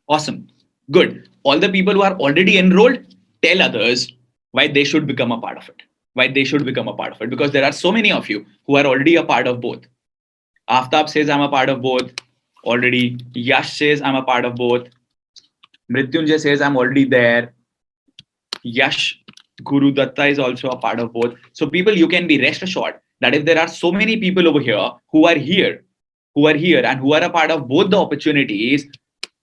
Awesome. Good. All the people who are already enrolled, tell others why they should become a part of it. Why they should become a part of it. Because there are so many of you who are already a part of both. Aftab says I'm a part of both already. Yash says I'm a part of both. Mrityunjay says I'm already there. Yash Guru Datta is also a part of both. So people, you can be rest assured that if there are so many people over here and who are a part of both the opportunities,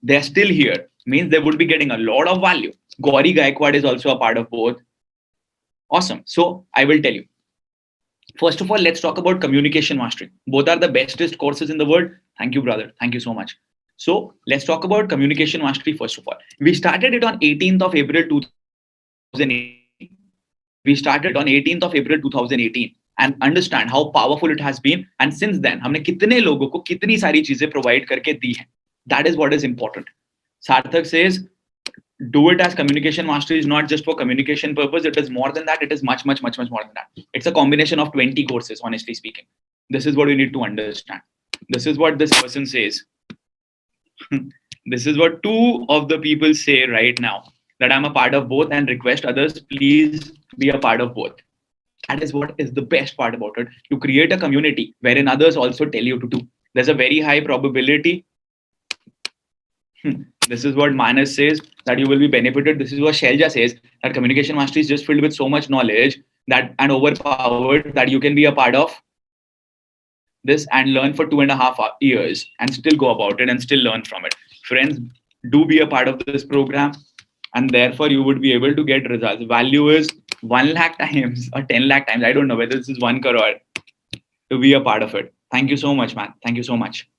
they're still here. Means they would be getting a lot of value. Gauri Gaikwad is also a part of both. Awesome. So I will tell you. First of all, let's talk about communication mastery. Both are the bestest courses in the world. Thank you, brother. Thank you so much. So let's talk about communication mastery first of all. We started it on 18th of April 2018. We started on 18th of April 2018 and understand how powerful it has been. And since then, हमने कितने लोगों को कितनी सारी चीजें provide करके दी हैं. That is what is important. Sarthak says, do it as communication mastery is not just for communication purpose. It is more than that. It is much more than that. It's a combination of 20 courses, honestly speaking. This is what we need to understand. This is what this person says. This is what two of the people say right now, that I'm a part of both and request others, please be a part of both. That is what is the best part about it. To create a community wherein others also tell you to do. There's a very high probability. This is what Manas says, that you will be benefited. This is what Shelja says, that communication mastery is just filled with so much knowledge that and overpowered that you can be a part of this and learn for 2.5 years and still go about it and still learn from it. Friends, do be a part of this program, and therefore you would be able to get results. Value is 1 lakh times or 10 lakh times. I don't know whether this is 1 crore to be a part of it. Thank you so much, man. Thank you so much.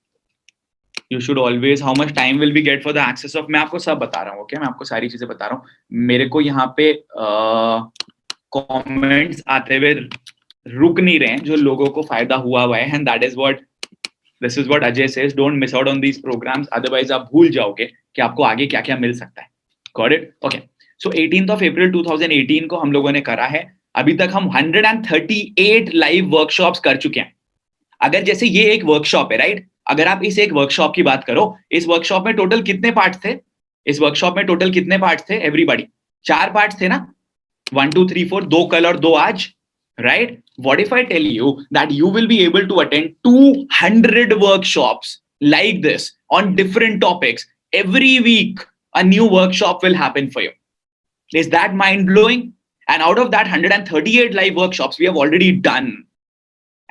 You should always, how much time will we get for the access of, मैं आपको सब बता रहा हूँ, okay? मैं आपको सारी चीजें बता रहा हूँ. मेरे को यहाँ पे comments आते हुए रुक नहीं रहे हैं, जो लोगों को फायदा हुआ है, and that is what, this is what Ajay says, don't miss out on these programs, otherwise आप भूल जाओगे कि आपको आगे क्या क्या मिल सकता है. Got it? Okay. So 18th of April 2018 को हम लोगों ने करा है. अभी तक हम 138 लाइव वर्कशॉप्स कर चुके हैं. अगर जैसे ये एक वर्कशॉप है, राइट? अगर आप इस एक वर्कशॉप की बात करो, इस वर्कशॉप में टोटल कितने पार्ट्स थे? इस वर्कशॉप में टोटल कितने पार्ट्स थे? एवरीबॉडी 4 पार्ट्स थे ना? 1 2 3 4, 2 कल और 2 आज, right? What if I tell you that you will be able to attend 200 workshops like this on different topics every week? A new workshop will happen for you. Is that mind blowing? And out of that 138 live workshops we have already done.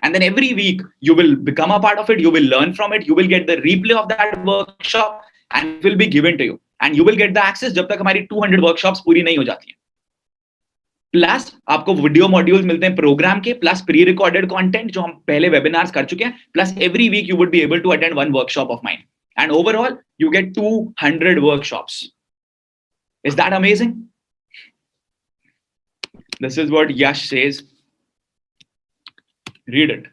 And then every week you will become a part of it. You will learn from it. You will get the replay of that workshop and it will be given to you. And you will get the access जब तक हमारी 200 workshops पूरी नहीं हो जाती हैं. Plus आपको video modules मिलते हैं प्रोग्राम के, प्लस प्री रिकॉर्डेड कंटेंट जो हम पहले वेबिनार्स कर चुके हैं, plus every week you would be able to attend 1 workshop of mine, and overall you get 200 workshops. Is that amazing? This is what Yash says. Read it.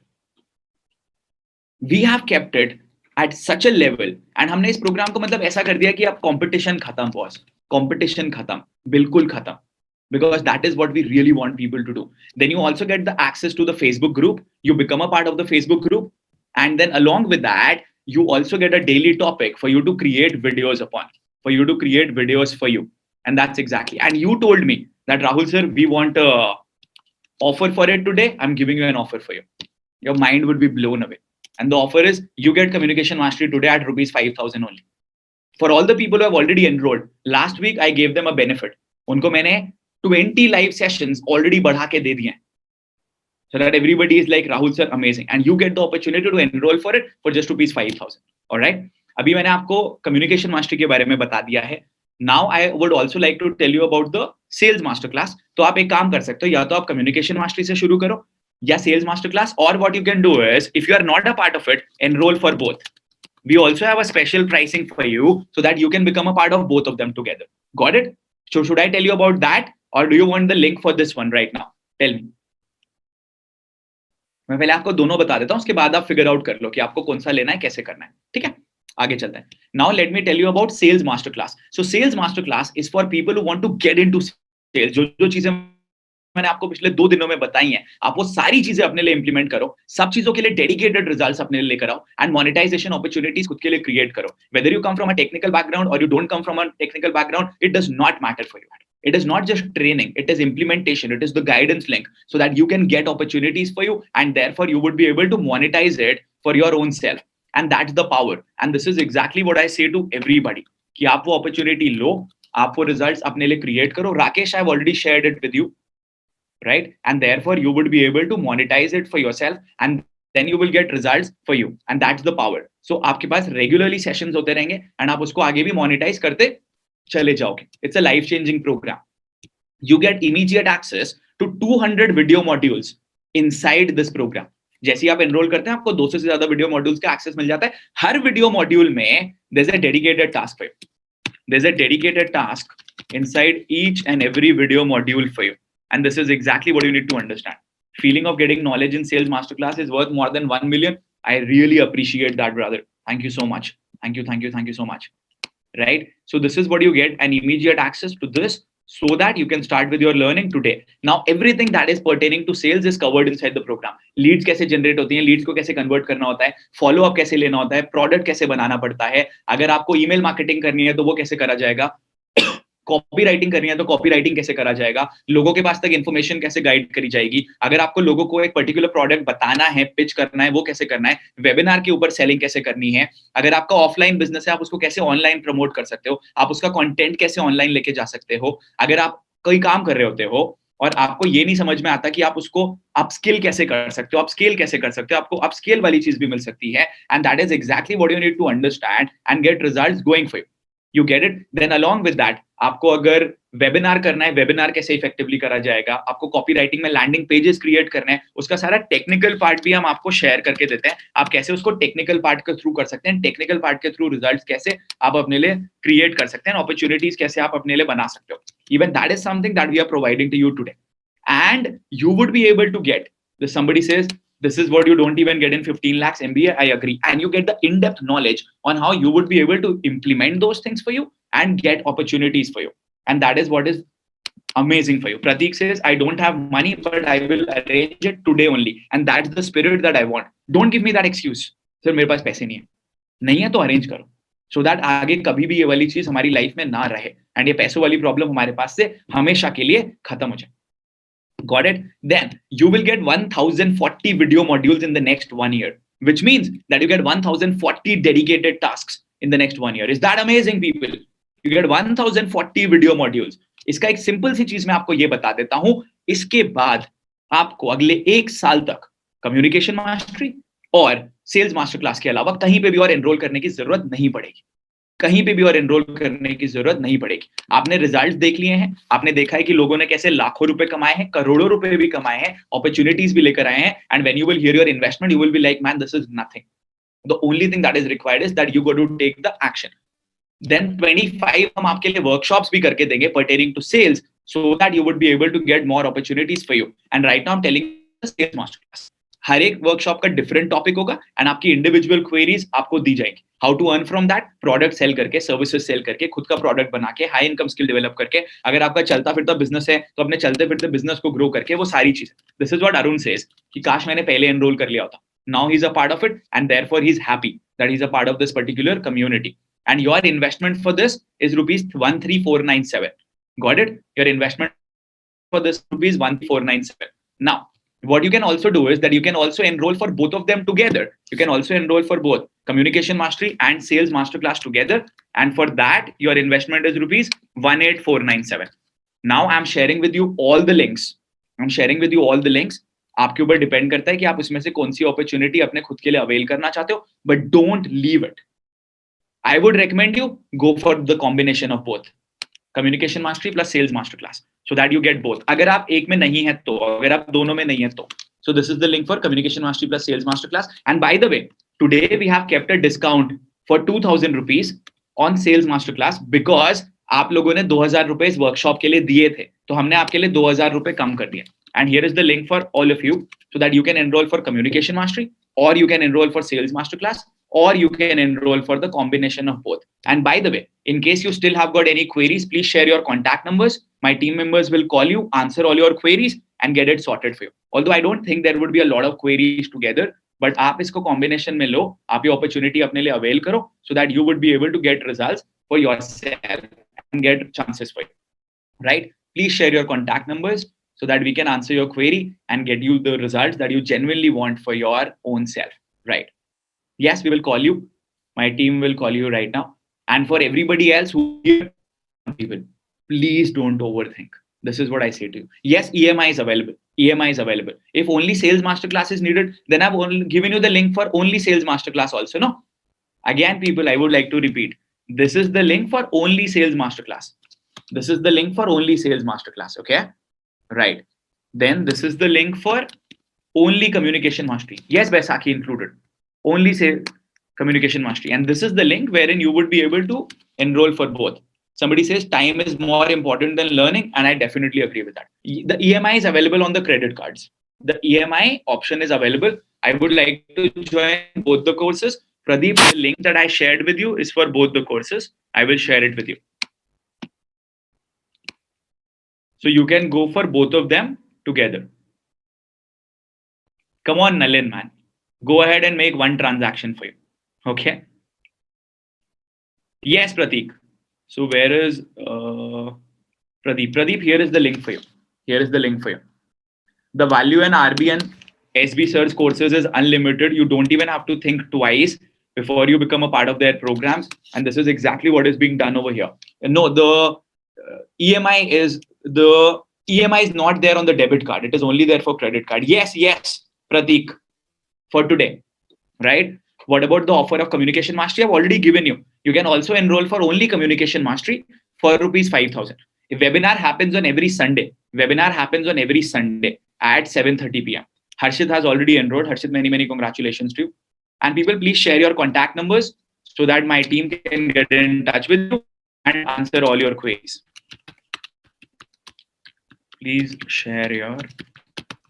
We have kept it at such a level, and हमने इस programme को मतलब ऐसा कर दिया कि अब competition खत्म, बॉस. कंपटीशन खत्म, बिल्कुल खत्म. Because that is what we really want people to do. Then you also get the access to the Facebook group. You become a part of the Facebook group. And then along with that, you also get a daily topic for you to create videos upon, for you to create videos for you. And that's exactly. And you told me that, Rahul sir, we want a offer for it today. I'm giving you an offer for you. Your mind would be blown away. And the offer is you get communication mastery today at rupees 5,000 only. For all the people who have already enrolled, last week I gave them a benefit. उनको मैंने 20 live sessions already बढ़ा के दे दिए हैं. So that everybody is like, Rahul sir, amazing. And you get the opportunity to enroll for it for just rupees 5,000. All right. अभी मैंने आपको communication mastery के बारे में बता दिया है. Now I would also like to tell you about the sales master class. तो आप एक काम कर सकते हो, या तो आप communication mastery से शुरू करो या sales master class, or what you can do is, if you are not a part of it, enroll for both. We also have a special pricing for you so that you can become a part of both of them together. Got it? So should I tell you about that, or do you want the link for this one right now? Tell me. मैं पहले आपको दोनों बता देता हूं, उसके बाद आप फिगर आउट कर लो कि आपको कौन सा लेना है, कैसे करना है. ठीक है, आगे चलते हैं. Now let me tell you about sales master class. So sales master class is for people who want to get into sales. जो चीजें मैंने आपको पिछले 2 दिनों में बताई हैं, आप वो सारी चीजें अपने लिए इंप्लीमेंट करो, सब चीजों के लिए डेडिकेटेड रिजल्ट्स अपने लिए लेकर आओ एंड मोनेटाइजेशन अपॉर्चुनिटीज खुद के लिए क्रिएट करो. Whether you come from a technical background or you don't come from a technical background, it does not matter for you. It is not just training, it is implementation, it is the guidance link so that you can get opportunities for you and therefore you would be able to monetize it for your own self. And that's the power. And this is exactly what I say to everybody. कि आप वो opportunity लो, आप वो results अपने लिए create करो. Rakesh, I've already shared it with you, right? And therefore you would be able to monetize it for yourself and then you will get results for you. And that's the power. So आपके पास regularly sessions होते रहेंगे and आप उसको आगे भी monetize करते चले जाओगे. It's a life-changing program. You get immediate access to 200 video modules inside this program. जैसे आप एनरोल करते हैं आपको 200 से ज्यादा वीडियो मॉड्यूल्स का एक्सेस मिल जाता है. हर वीडियो मॉड्यूल में there's a dedicated task for you. There's a dedicated task inside each and every video module for you. And this is exactly what you need to understand. Feeling of getting knowledge in Sales Masterclass is worth more than 1 million. I really appreciate that, brother. Thank you so much. Thank you so much. Right? So this is what you get, an immediate access to this so that you can start with your learning today. Now, everything that is pertaining to sales is covered inside the program. Leads कैसे generate होती हैं, leads को कैसे convert करना होता है, follow up कैसे लेना होता है, product कैसे बनाना पड़ता है, अगर आपको email marketing करनी है तो वो कैसे करा जाएगा, कॉपी राइटिंग करनी है तो कॉपी राइटिंग कैसे करा जाएगा, लोगों के पास तक इन्फॉर्मेशन कैसे गाइड करी जाएगी, अगर आपको लोगों को एक पर्टिकुलर प्रोडक्ट बताना है, पिच करना है, वो कैसे करना है, वेबिनार के ऊपर सेलिंग कैसे करनी है, अगर आपका ऑफलाइन बिजनेस है आप उसको कैसे ऑनलाइन प्रमोट कर सकते हो, आप उसका कंटेंट कैसे ऑनलाइन लेके जा सकते हो, अगर आप कोई काम कर रहे होते हो और आपको ये नहीं समझ में आता कि आप उसको अपस्किल कैसे कर सकते हो, अपस्केल कैसे कर सकते हो, आपको अपस्केल वाली चीज भी मिल सकती है. And that is exactly what you need to understand and get results going for you. You get it? Then along with that, आपको अगर वेबिनार करना है, वेबिनार कैसे इफेक्टिवली करा जाएगा, आपको कॉपी राइटिंग में लैंडिंग पेजेस क्रिएट करना है, उसका सारा टेक्निकल पार्ट भी हम आपको शेयर करके देते हैं. आप कैसे उसको टेक्निकल पार्ट के थ्रू कर सकते हैं, टेक्निकल पार्ट के थ्रू रिजल्ट्स कैसे आप अपने लिए क्रिएट कर सकते हैं, अपॉर्चुनिटीज कैसे आप अपने लिए बना सकते हो. Even that is something that we are providing to you today and you would be able to get. Somebody says this is what you don't even get in 15 lakhs MBA. I agree. And you get the in-depth knowledge on how you would be able to implement those things for you and get opportunities for you. And that is what is amazing for you. Pratik says, I don't have money, but I will arrange it today only. And that's the spirit that I want. Don't give me that excuse. Sir, मेरे पास पैसे नहीं है तो arrange करो. So that आगे कभी भी ये वाली चीज हमारी लाइफ में ना रहे. And ये पैसों वाली प्रॉब्लम हमारे पास से हमेशा के लिए खत्म हो जाए. Got it? Then you will get 1040 video modules in the next 1 year, which means that you get 1040 dedicated tasks in the next 1 year. Is that amazing, people? You get 1040 video modules. इसका एक simple सी चीज मैं आपको ये बता देता हूं. इसके बाद आपको अगले 1 साल तक कम्युनिकेशन मास्टरी और सेल्स मास्टर क्लास के अलावा कहीं पे भी और एनरोल करने की जरूरत नहीं पड़ेगी. कहीं पे भी और एनरोल करने की जरूरत नहीं पड़ेगी. आपने रिजल्ट्स देख लिए हैं, आपने देखा है कि लोगों ने कैसे लाखों रुपए कमाए हैं, करोड़ों रुपए भी कमाए हैं, अपॉर्चुनिटीज भी लेकर आए हैं. And when you will hear your investment you will be like, man, this is nothing. The only thing that is required is that you go to take the action. Then 25 हम आपके लिए workshops भी करके देंगे pertaining to sales so that you would be able to get more opportunities for you. And right now I am telling sales master class, हर एक workshop का different topic होगा एंड आपकी इंडिविजुअल क्वेरीज आपको दी जाएंगी. How to earn from that, product sell करके, services sell करके, खुद का प्रोडक्ट बना के, हाई इनकम स्किल डेवलप करके, अगर आपका चलता फिरता बिजनेस है तो अपने चलते फिरते बिजनेस को ग्रो करके, वो सारी चीजें. This is what Arun says कि काश मैंने पहले एनरोल कर लिया होता. Now he is a part of it and therefore he is happy that he is a part of this particular community. And your investment for this is ₹13497. Got it? Your investment for this ₹13497. Now what you can also do is that you can also enroll for both of them together. You can also enroll for both communication mastery and sales masterclass together, and for that your investment is ₹18497. Now I'm sharing with you all the links. आपके ऊपर depend करता है कि आप उसमें से कौन सी opportunity अपने खुद के लिए अवेल करना चाहते हो, but don't leave it. I would recommend you go for the combination of both. Communication mastery plus sales masterclass, so that you get both. अगर आप एक में नहीं है तो, अगर आप दोनों में नहीं है तो, so this is the link for communication mastery plus sales masterclass. And by the way, today we have kept a discount for ₹2000 on sales masterclass because आप लोगों ने ₹2000 इस वर्कशॉप के लिए दिए थे, तो हमने आपके लिए ₹2000 कम कर दिया. And here is the link for all of you so that you can enroll for communication mastery or you can enroll for sales masterclass or you can enroll for the combination of both. And by the way, in case you still have got any queries, please share your contact numbers. My team members will call you, answer all your queries, and get it sorted for you. Although I don't think there would be a lot of queries together, but आप इसको combination में लो, आप ये opportunity अपने लिए avail करो, so that you would be able to get results for yourself and get chances for you. Right? Please share your contact numbers so that we can answer your query and get you the results that you genuinely want for your own self. Right? Yes, we will call you. My team will call you right now. And for everybody else who people, please don't overthink. This is what I say to you. Yes, EMI is available. EMI is available. If only sales masterclass is needed, then I've only given you the link for only sales masterclass also. No. Again, people, I would like to repeat. This is the link for only sales masterclass. This is the link for only sales masterclass. Okay. Right. Then this is the link for only communication mastery. Yes, Vaisakhi included. Only say communication mastery. And this is the link wherein you would be able to enroll for both. Somebody says time is more important than learning, and I definitely agree with that. The EMI is available on the credit cards. The EMI option is available. I would like to join both the courses. Pradeep, the link that I shared with you is for both the courses. I will share it with you. So you can go for both of them together. Come on, Nalin, man. Go ahead and make one transaction for you. Okay. Yes, Prateek. So where is Pradeep? Pradeep, here is the link for you. Here is the link for you. The value in RB and SB Search courses is unlimited. You don't even have to think twice before you become a part of their programs. And this is exactly what is being done over here. No, the EMI is not there on the debit card. It is only there for credit card. Yes, Prateek, for today, right? What about the offer of communication mastery? I've already given you. You can also enroll for only communication mastery for rupees 5,000. A webinar happens on every Sunday. At 7:30 p.m. Harshit has already enrolled. Harshit, many congratulations to you. And people, please share your contact numbers so that my team can get in touch with you and answer all your queries. Please share your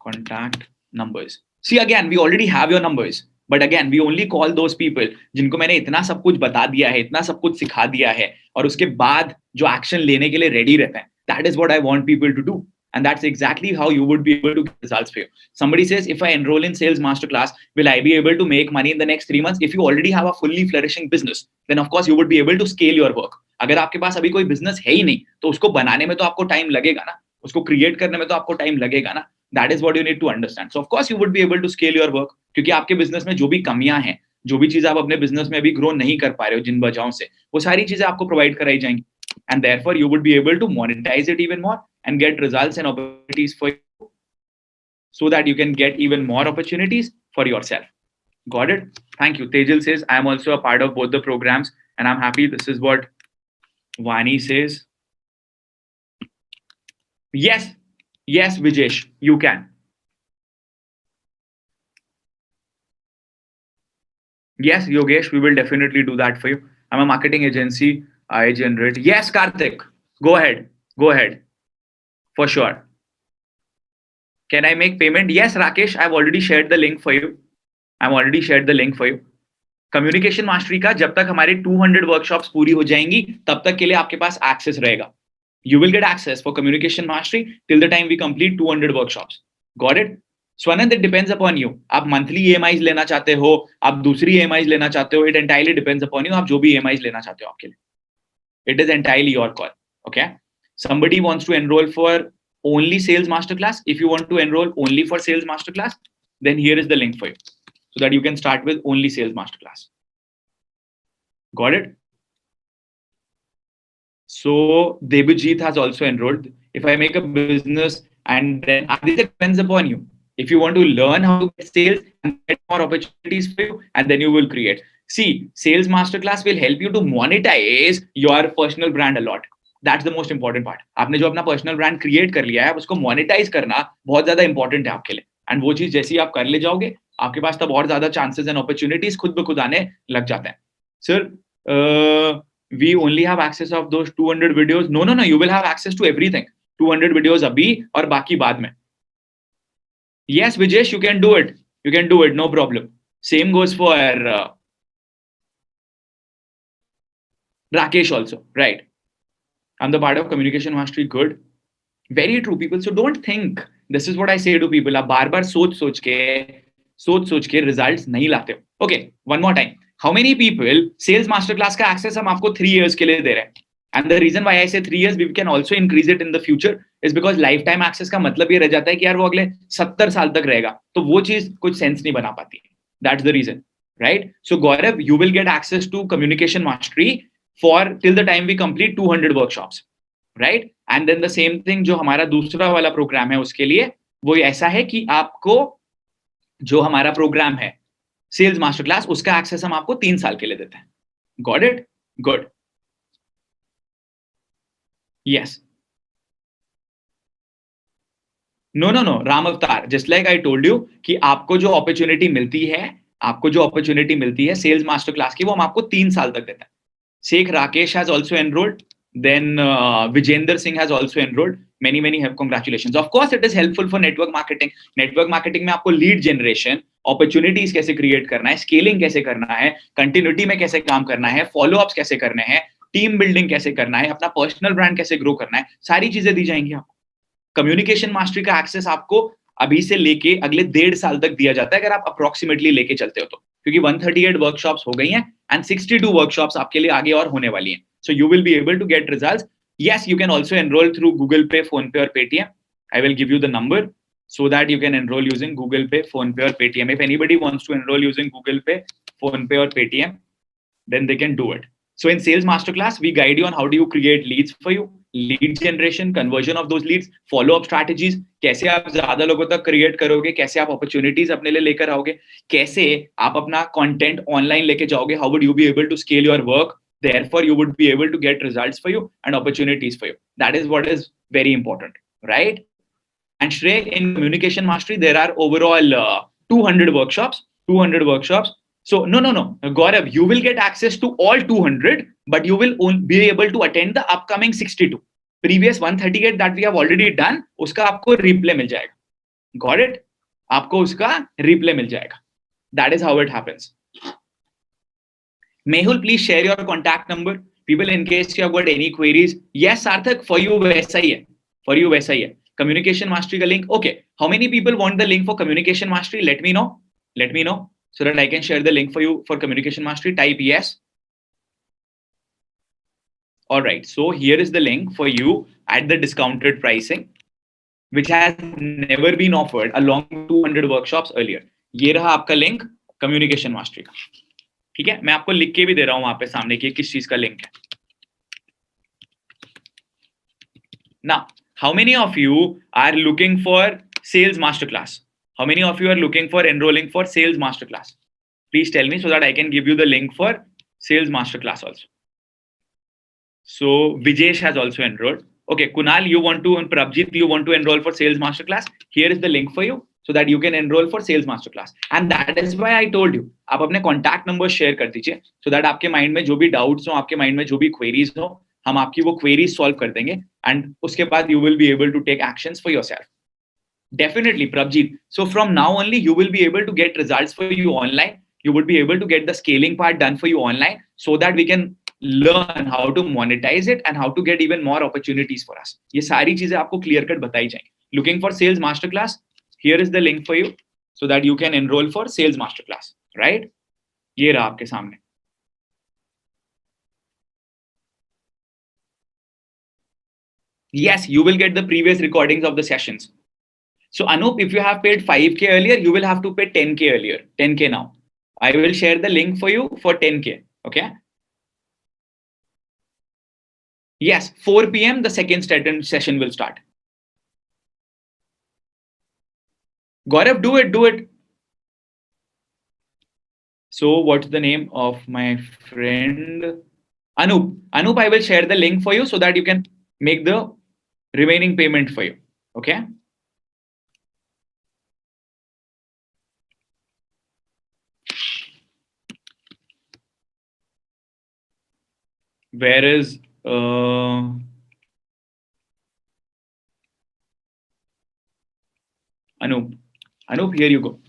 contact numbers. See, again, we already have your numbers. But again, we only call those people जिनको मैंने इतना सब कुछ बता दिया है, इतना सब कुछ सिखा दिया है, और उसके बाद जो एक्शन लेने के लिए रेडी रहते हैं. That is what I want people to do. And that's exactly how you would be able to get results for you. Somebody says, if I enroll in sales masterclass, will I be able to make money in the next 3 months? If you already have a fully flourishing business, then of course you would be able to scale your work. अगर आपके पास अभी कोई business है ही नहीं, तो उसको बनाने में तो आपको time लगेगा ना, उसको create करने में तो आपको time लगेगा ना. That is what you need to understand. So of course you would be able to scale your work, क्योंकि आपके business में जो भी कमियां हैं, जो भी चीजें आप अपने business में अभी grow नहीं कर पा रहे हो जिन वजहों से, वो सारी चीजें आपको provide कराई जाएंगी. And therefore you would be able to monetize it even more and get results and opportunities for you, so that you can get even more opportunities for yourself. Got it? Thank you. Tejal says, I am also a part of both the programs and I'm happy. This is what Vani says. Yes, Vijesh, you can. Yes, Yogesh, we will definitely do that for you. I'm a marketing agency. I generate. Yes, Karthik, go ahead. For sure. Can I make payment? Yes, Rakesh, I've already shared the link for you. Communication mastery का जब तक हमारे 200 workshops पूरी हो जाएंगी, तब तक के लिए आपके पास access रहेगा. You will get access for communication mastery till the time we complete 200 workshops. Got it? Swanand, it depends upon you. आप monthly EMIs लेना चाहते हो, आप दूसरी EMIs लेना चाहते हो, it entirely depends upon you. आप जो भी EMIs लेना चाहते हो आपके लिए. It is entirely your call. Okay? Somebody wants to enroll for only sales masterclass. If you want to enroll only for sales masterclass, then here is the link for you, so that you can start with only sales masterclass. Got it? So Debajit has also enrolled. If I make a business, and then this depends upon you. If you want to learn how to get sales and get more opportunities for you, and then you will create. See, sales masterclass will help you to monetize your personal brand a lot. That's the most important part. आपने जो अपना personal brand create कर लिया है, उसको monetize करना बहुत ज़्यादा important है आपके लिए. And वो चीज़ जैसी आप कर ले जाओगे, आपके पास तब और ज़्यादा chances and opportunities खुद ब खुद आने लग जाते हैं. Sir, we only have access of those 200 videos. No, you will have access to everything. 200 videos अभी और बाकी बाद में. Yes, Vijesh, you can do it. No problem. Same goes for Rakesh also, right? I'm the part of Communication Mastery. Good. Very true, people. So don't think. This is what I say to people. आप बार बार सोच सोच के results नहीं लाते हो. Okay, one more time. How many people sales masterclass का access हम आपको 3 years के लिए दे रहे हैं? And the reason why I say 3 years, we can also increase it in the future, is because lifetime access का मतलब ये रह जाता है कि यार वो अगले 70 साल तक रहेगा, तो वो चीज कुछ सेंस नहीं बना पाती. That's the reason, right? So Gaurav, you will get access to Communication Mastery for till the time we complete 200 workshops. Right. And then the same thing जो हमारा दूसरा वाला प्रोग्राम है उसके लिए वो ऐसा है कि आपको जो हमारा प्रोग्राम है सेल्स मास्टर क्लास, उसका एक्सेस हम आपको 3 साल के लिए देते हैं. Got it? Good. Yes. No no no, Ram Avatar, just like I told you कि आपको जो अपॉर्चुनिटी मिलती है सेल्स मास्टर क्लास की, वो हम आपको 3 साल तक देते हैं. Sheikh Rakesh has also enrolled. Then Vijender Singh has also enrolled. Many have congratulations. Of course, it is helpful for network marketing. Network marketing में आपको lead generation, opportunities कैसे create करना है, scaling कैसे करना है, continuity में कैसे काम करना है, follow ups कैसे करने हैं, team building कैसे करना है, अपना personal brand कैसे grow करना है, सारी चीजें दी जाएंगी आपको. कम्युनिकेशन मास्टरी का एक्सेस आपको अभी से लेके अगले 1.5 साल तक दिया जाता है अगर आप अप्रोक्सीमेटली लेके चलते हो तो, क्योंकि 138 वर्कशॉप्स हो गई हैं एंड 62 वर्कशॉप्स आपके लिए आगे और होने वाली हैं. So you will be able to get results. Yes, you can also enroll through Google Pay, Phone Pay or Paytm. I will give you the number so that you can enroll using Google Pay, Phone Pay or Paytm. If anybody wants to enroll using Google Pay, Phone Pay or Paytm, then they can do it. So in Sales Masterclass, we guide you on how do you create leads for you, lead generation, conversion of those leads, follow-up strategies, कैसे आप ज्यादा लोगों तक create करोगे, कैसे आप opportunities अपने लिए लेकर आओगे, कैसे आप अपना कंटेंट ऑनलाइन लेके जाओगे, how would you be able to scale your work, therefore you would be able to get results for you and opportunities for you. That is what is very important, right? And Shrey, in Communication Mastery, there are overall 200 workshops. 200 workshops. So no, Gaurav, you will get access to all 200, but you will be able to attend the upcoming 62. Previous 138 that we have already done, उसका आपको replay मिल जाएगा. Got it? आपको उसका replay मिल जाएगा. That is how it happens. Mehul, please share your contact number. People, in case you have got any queries. Yes, Sarthak, for you वैसा ही है. For you वैसा ही है. Communication Mastery का link. Okay. How many people want the link for Communication Mastery? Let me know. Let me know so that I can share the link for you for Communication Mastery. Type yes. All right. So here is the link for you at the discounted pricing, which has never been offered along 200 workshops earlier. ये रहा आपका link Communication Mastery का. ठीक है, मैं आपको लिख के भी दे रहा हूं वहां पे सामने कि किस चीज का लिंक है. Now, how many of you are looking for sales masterclass? How many of you are looking for enrolling for sales masterclass? Please tell me so that I can give you the link for sales masterclass also. So Vijesh has also enrolled. Okay, Kunal, you want to, and Prabjit, you want to enroll for sales masterclass? Here is the link for you so that you can enroll for sales masterclass. And that is why I told you, आप अपने contact number share कर दीजिए so that आपके mind में जो भी doubts हो, आपके mind में जो भी queries हो, हम आपकी वो queries solve कर देंगे and उसके बाद you will be able to take actions for yourself. Definitely, Prabjit. So from now only, you will be able to get results for you online. You would be able to get the scaling part done for you online so that we can learn how to monetize it and how to get even more opportunities for us. ये सारी चीजें आपको clear cut बताई जाएंगी. Looking for sales masterclass? Here is the link for you so that you can enroll for sales masterclass. Right? ये रहा आपके सामने. Yes, you will get the previous recordings of the sessions. So Anup, if you have paid 5K earlier, you will have to pay 10K earlier, 10K now. I will share the link for you for 10K. Okay. Yes, 4 p.m. the second session will start. Gaurav, do it. So what's the name of my friend? Anup. Anup, I will share the link for you so that you can make the remaining payment for you. Okay. Where is Anup? Anup, here you go.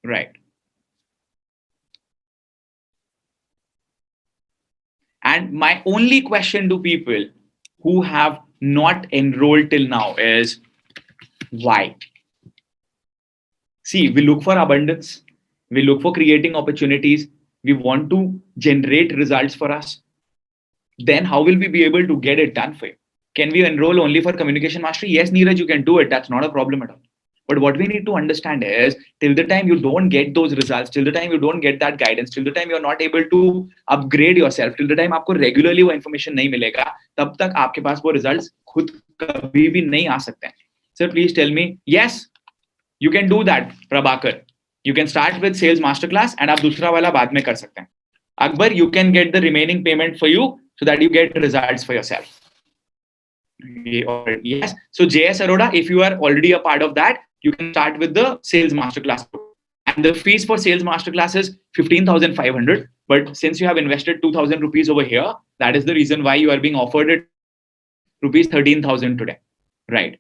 Right. And my only question to people who have not enrolled till now is why? See, we look for abundance, we look for creating opportunities, we want to generate results for us. Then how will we be able to get it done for you? Can we enroll only for communication mastery? Yes, Neeraj, you can do it. That's not a problem at all. But what we need to understand is till the time you don't get those results, till the time you don't get that guidance, till the time you're not able to upgrade yourself, till the time आपको regularly वो information नहीं मिलेगा, तब तक आपके पास वो results खुद कभी भी नहीं आ सकते हैं. Sir, please tell me. Yes, you can do that, Prabhakar. You can start with sales masterclass and आप दूसरा वाला बाद में कर सकते हैं. Akbar, you can get the remaining payment for you so that you get results for yourself. Yes. So JS Arora, if you are already a part of that, you can start with the sales masterclass. And the fees for sales masterclass is 15,500. But since you have invested 2,000 rupees over here, that is the reason why you are being offered it rupees 13,000 today. Right.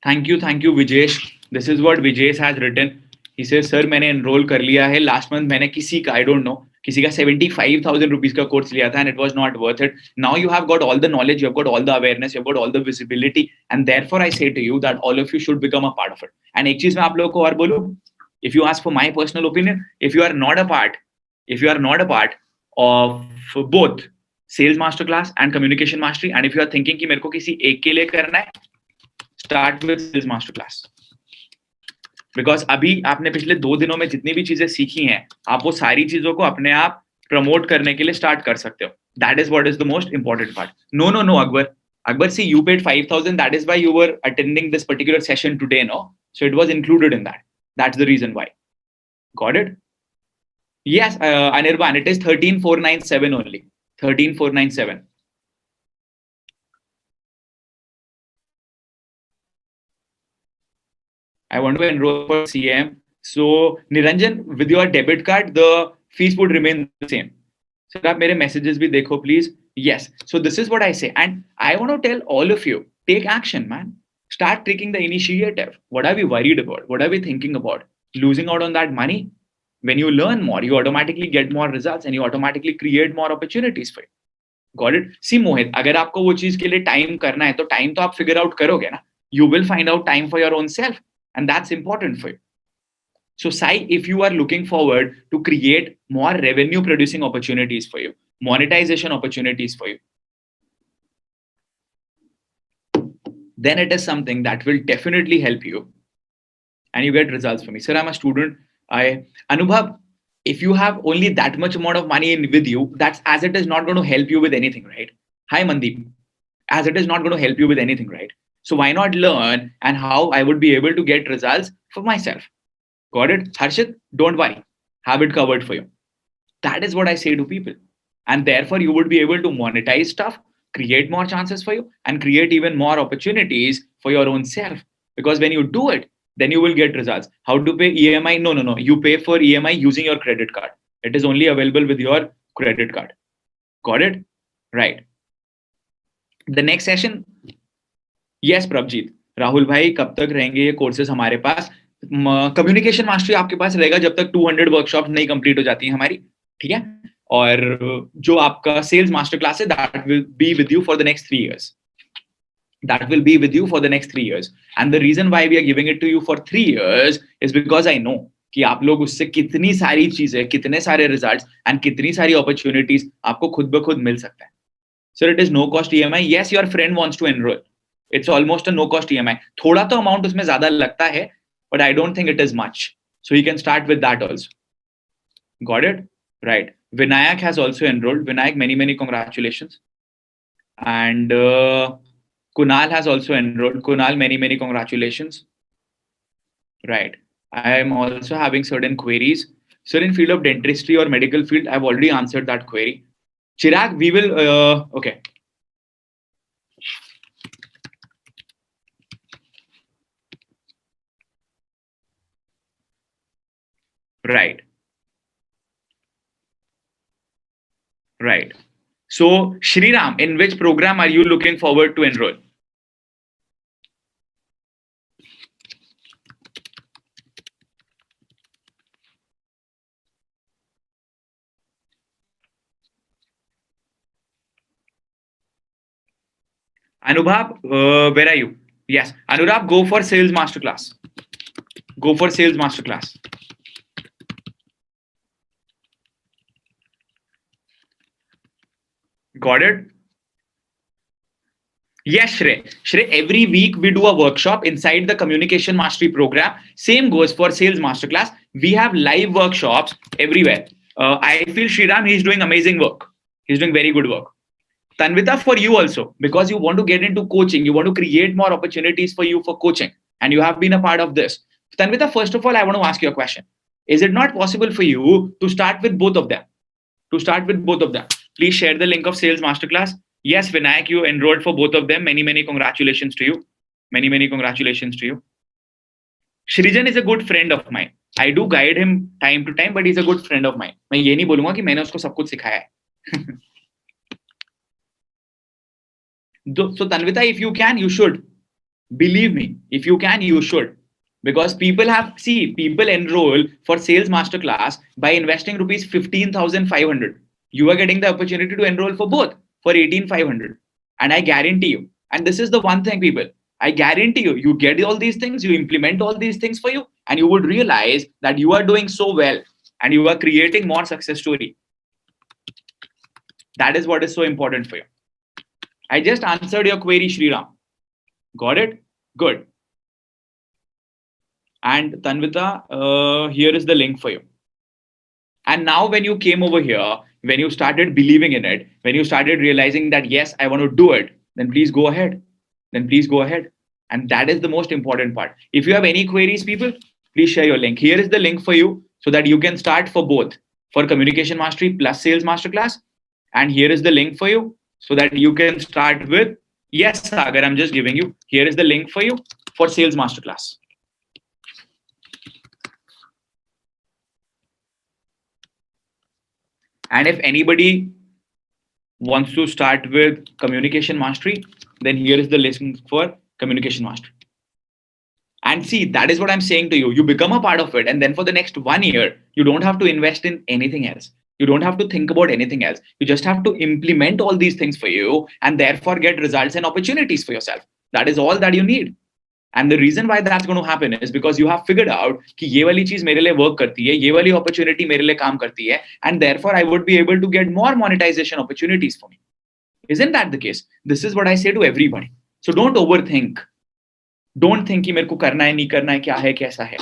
Thank you, Vijesh. This is what Vijesh has written. He says, sir, मैंने enroll कर लिया है. Last month मैंने किसी का, I don't know, किसी का 75,000 rupees का course लिया था and it was not worth it. Now you have got all the knowledge, you have got all the awareness, you have got all the visibility, and therefore I say to you that all of you should become a part of it. And एक चीज मैं आप लोगों को और बोलूं, if you ask for my personal opinion, if you are not a part of both sales masterclass and communication mastery, and if you are thinking कि मेरे को किसी एक के लिए करना है, start with sales masterclass. Because अभी आपने पिछले 2 दिनों में जितनी भी चीजें सीखी हैं, आप वो सारी चीजों को अपने आप प्रमोट करने के लिए स्टार्ट कर सकते हो. That is what is the most important part. No Akbar see you paid 5,000. That is why you were attending this particular session today, no? So it was included in that. That's the reason why. Got it? Yes, Anirban, it is 13,497 only. 13,497. I want to enroll for CM. So Niranjan, with your debit card, the fees would remain the same. So आप मेरे messages भी देखो please. Yes. So this is what I say, and I want to tell all of you: take action, man. Start taking the initiative. What are we worried about? What are we thinking about? Losing out on that money? When you learn more, you automatically get more results, and you automatically create more opportunities for you. Got it? See, Mohit, अगर आपको वो चीज के लिए time करना है, तो time तो आप figure out करोगे ना. You will find out time for your own self. And that's important for you. So Sai, if you are looking forward to create more revenue producing opportunities for you, monetization opportunities for you, then it is something that will definitely help you and you get results for me. Sir, I'm a student. Anubhav, if you have only that much amount of money with you, that's as it is not going to help you with anything, right? Hi, Mandeep. As it is not going to help you with anything, right? So why not learn and how I would be able to get results for myself? Got it? Harshit, don't worry. Have it covered for you. That is what I say to people. And therefore, you would be able to monetize stuff, create more chances for you, and create even more opportunities for your own self. Because when you do it, then you will get results. How to pay EMI? No. You pay for EMI using your credit card. It is only available with your credit card. Got it? Right. The next session. Yes Prabhjeet, Rahul भाई, कब तक रहेंगे ये courses हमारे पास? Communication mastery आपके पास रहेगा जब तक 200 वर्कशॉप नहीं कंप्लीट हो जाती हैं हमारी, ठीक है? और जो आपका सेल्स मास्टर क्लास है, that will be with you for the next 3 years. That will be with you for the next 3 years. And the reason why we are giving it to you for 3 years is because I know कि आप लोग उससे कितनी सारी चीजें, कितने सारे results and कितनी सारी अपॉर्चुनिटीज आपको खुद ब खुद मिल सकता है. Sir, it is no cost EMI. Yes, your friend wants to enrol. It's almost a no cost EMI. थोड़ा तो amount उसमें ज़्यादा लगता है, but I don't think it is much. So you can start with that also. Got it? Right. Vinayak has also enrolled. Vinayak, many congratulations. And Kunal has also enrolled. Kunal, many congratulations. Right. I am also having certain queries. Sir, in field of dentistry or medical field, I've already answered that query. Chirag, we will, okay. Right. So, Shriram, in which program are you looking forward to enroll? Anubhav, where are you? Yes, Anurag, go for sales masterclass. Go for sales masterclass. Got it? Yes, Shrey. Shrey, every week we do a workshop inside the Communication Mastery program. Same goes for Sales Masterclass. We have live workshops everywhere. I feel Sriram, he's doing amazing work. He's doing very good work. Tanvita, for you also, because you want to get into coaching, you want to create more opportunities for you for coaching, and you have been a part of this. Tanvita, first of all, I want to ask you a question. Is it not possible for you to start with both of them? To start with both of them, please share the link of Sales Masterclass. Yes, Vinayak, you enrolled for both of them. Many, many congratulations to you. Many, many congratulations to you. Shrijan is a good friend of mine. I do guide him time to time, but he's a good friend of mine. मैं ये नहीं बोलूंगा कि मैंने उसको सब कुछ सिखाया है. So Tanvita, if you can, you should. Believe me, if you can, you should. Because people enroll for sales masterclass by investing rupees 15,500. You are getting the opportunity to enroll for both for 18,500. And I guarantee you, and this is the one thing, people, I guarantee you, you get all these things, you implement all these things for you, and you would realize that you are doing so well and you are creating more success story. That is what is so important for you. I just answered your query, Sriram. Got it? Good. And Tanvita, here is the link for you. And now when you came over here, when you started believing in it, when you started realizing that, yes, I want to do it, then please go ahead. Then please go ahead. And that is the most important part. If you have any queries, people, please share your link. Here is the link for you so that you can start for both, for Communication Mastery plus Sales Masterclass. And here is the link for you so that you can start with, yes, Sagar, I'm just giving you, here is the link for you for Sales Masterclass. And if anybody wants to start with Communication Mastery, then here is the link for Communication Mastery. And see, that is what I'm saying to you. You become a part of it. And then for the next 1 year, you don't have to invest in anything else. You don't have to think about anything else. You just have to implement all these things for you and therefore get results and opportunities for yourself. That is all that you need. And the reason why that's going to happen is because you have figured out कि ये वाली चीज मेरे लिए work करती है, ये वाली opportunity मेरे लिए काम करती है, and therefore I would be able to get more monetization opportunities for me. Isn't that the case? This is what I say to everybody. So don't overthink. Don't think कि मेरे को करना है, नहीं करना है, क्या है, कैसा है.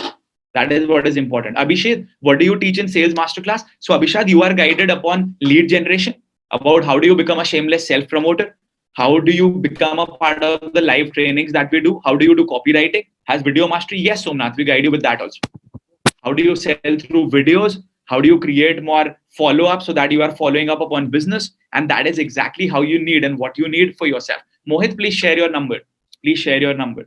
That is what is important. Abhishek, what do you teach in Sales Masterclass? So Abhishek, you are guided upon lead generation, about how do you become a shameless self-promoter. How do you become a part of the live trainings that we do? How do you do copywriting? Has video mastery? Yes, Somnath, we guide you with that also. How do you sell through videos? How do you create more follow-up so that you are following up upon business? And that is exactly how you need and what you need for yourself. Mohit, please share your number. Please share your number.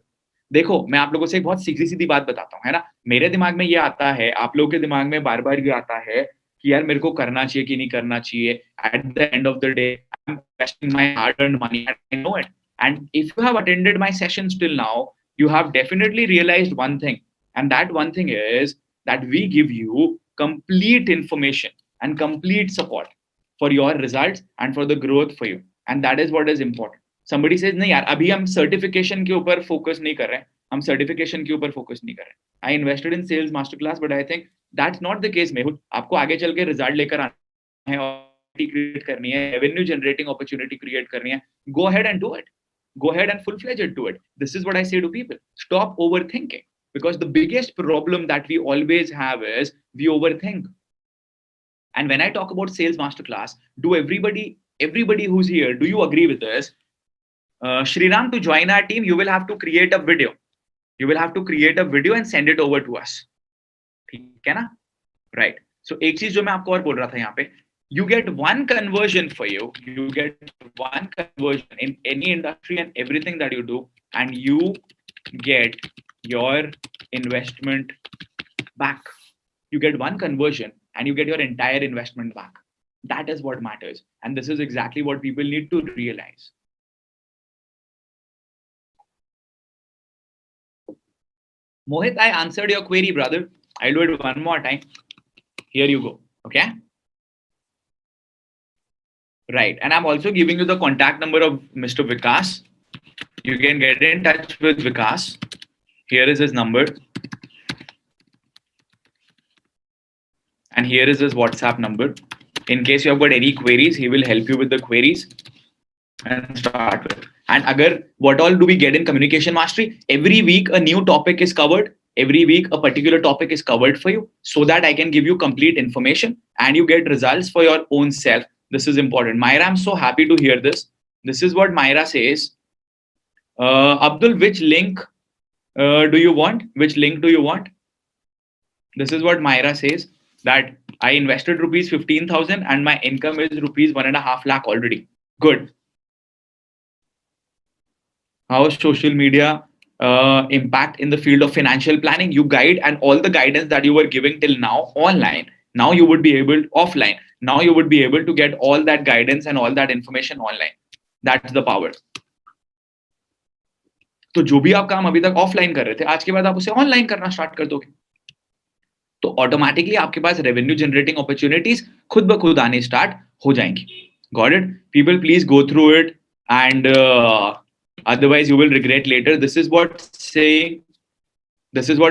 देखो, मैं आप लोगों से एक बहुत सीधी सीधी बात बताता हूँ, है ना. मेरे दिमाग में ये आता है, आप लोगों के दिमाग में बार बार ये आता है कि यार मेरे को करना चाहिए कि नहीं करना चाहिए. At the end of the day, I'm investing my hard-earned money. I know it. And if you have attended my sessions till now, you have definitely realized one thing. And that one thing is that we give you complete information and complete support for your results and for the growth for you. And that is what is important. Somebody says, नहीं यार, अभी हम certification के ऊपर focus नहीं कर रहे हैं. हम certification के ऊपर focus नहीं कर रहे हैं. I invested in sales masterclass, but I think that's not the case, Mehul. आपको आगे चल के result लेकर आना है और create करनी है, revenue generating opportunity create करनी है. Go ahead and do it. Go ahead and full-fledged do it. This is what I say to people. Stop overthinking. Because the biggest problem that we always have is we overthink. And when I talk about sales masterclass, do everybody who's here, do you agree with this? Shriram, to join our team, you will have to create a video. You will have to create a video and send it over to us. ठीक है ना? Right. So एक चीज जो मैं आपको और बोल रहा था यहाँ पे, you get one conversion for you. You get one conversion in any industry and everything that you do, and you get your investment back. You get one conversion and you get your entire investment back. That is what matters. And this is exactly what people need to realize. Mohit, I answered your query, brother. I'll do it one more time. Here you go. Okay. Right. And I'm also giving you the contact number of Mr. Vikas. you can get in touch with Vikas. Here is his number. And here is his WhatsApp number. In case you have got any queries, he will help you with the queries and start with. And agar, what all do we get in communication mastery? Every week a new topic is covered. Every week a particular topic is covered for you so that I can give you complete information and you get results for your own self. This is important. Myra, I'm so happy to hear this. This is what Myra says. Abdul, which link do you want? Which link do you want? This is what Myra says, that I invested rupees 15,000 and my income is rupees 1.5 lakh already. Good. How is social media impact in the field of financial planning? You guide, and all the guidance that you were giving till now online, now you would be able offline. Now you would be able to get all that guidance and all that information online. That's the power. तो जो भी आप काम अभी तक offline कर रहे थे, आज के बाद आप उसे ऑनलाइन करना स्टार्ट कर दोगे, तो ऑटोमेटिकली आपके पास रेवेन्यू जनरेटिंग अपॉर्चुनिटीज खुद ब खुद आने स्टार्ट हो जाएंगी. Got it? People please go through it and otherwise you will regret later. This is what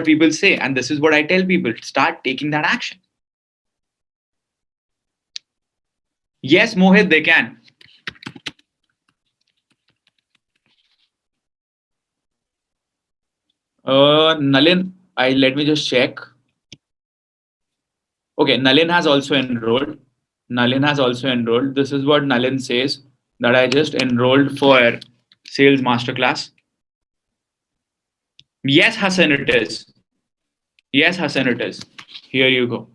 people say, and this is what I tell people: start taking that action. Yes, Mohit, they can. Nalin, let me just check. Okay, Nalin has also enrolled. This is what Nalin says, that I just enrolled for sales masterclass. Yes, Hassan, it is. Here you go.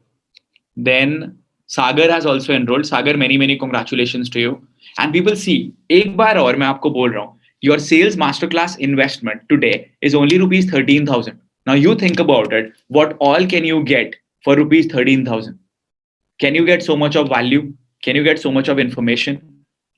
Then Sagar has also enrolled. Sagar, many congratulations to you. And people see, एक बार और मैं आपको बोल रहा हूँ, your sales masterclass investment today is only rupees 13,000. Now you think about it, what all can you get for rupees 13,000? Can you get so much of value? Can you get so much of information?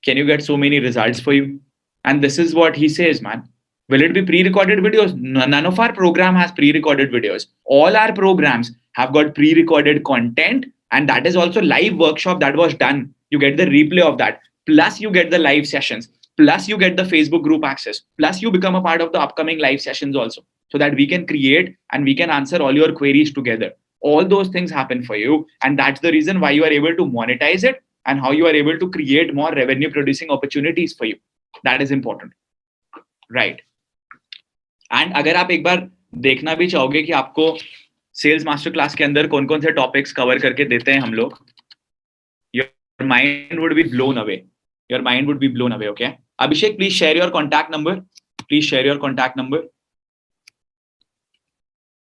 Can you get so many results for you? And this is what he says, man. Will it be pre-recorded videos? None of our program has pre-recorded videos. All our programs have got pre-recorded content, and that is also live workshop that was done. You get the replay of that. Plus you get the live sessions. Plus you get the Facebook group access. Plus you become a part of the upcoming live sessions also, so that we can create and we can answer all your queries together. All those things happen for you. And that's the reason why you are able to monetize it and how you are able to create more revenue producing opportunities for you. That is important. Right. And अगर आप एक बार देखना भी चाहोगे कि आपको sales master class के अंदर कौन कौन से टॉपिक्स कवर करके देते हैं हम लोग, your mind would be blown away. Okay Abhishek, please share your contact number.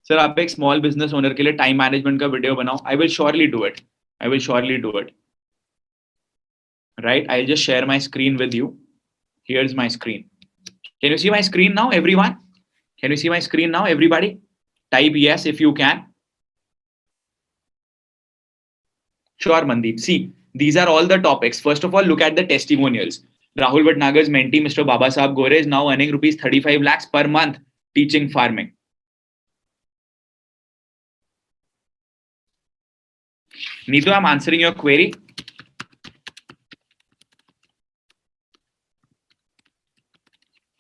Sir आप एक स्मॉल बिजनेस ओनर के लिए टाइम मैनेजमेंट का वीडियो बनाओ. I will surely do it. Right, I just share my screen with you. Here is my screen. Can you see my screen now, everyone? Can you see my screen now, everybody? Type yes if you can. Sure, Mandeep. See, these are all the topics. First of all, look at the testimonials. Rahul Bhatnagar's mentee, Mr. Baba Sahab Gore, is now earning rupees 35 lakhs per month teaching farming. Neetu, I'm answering your query.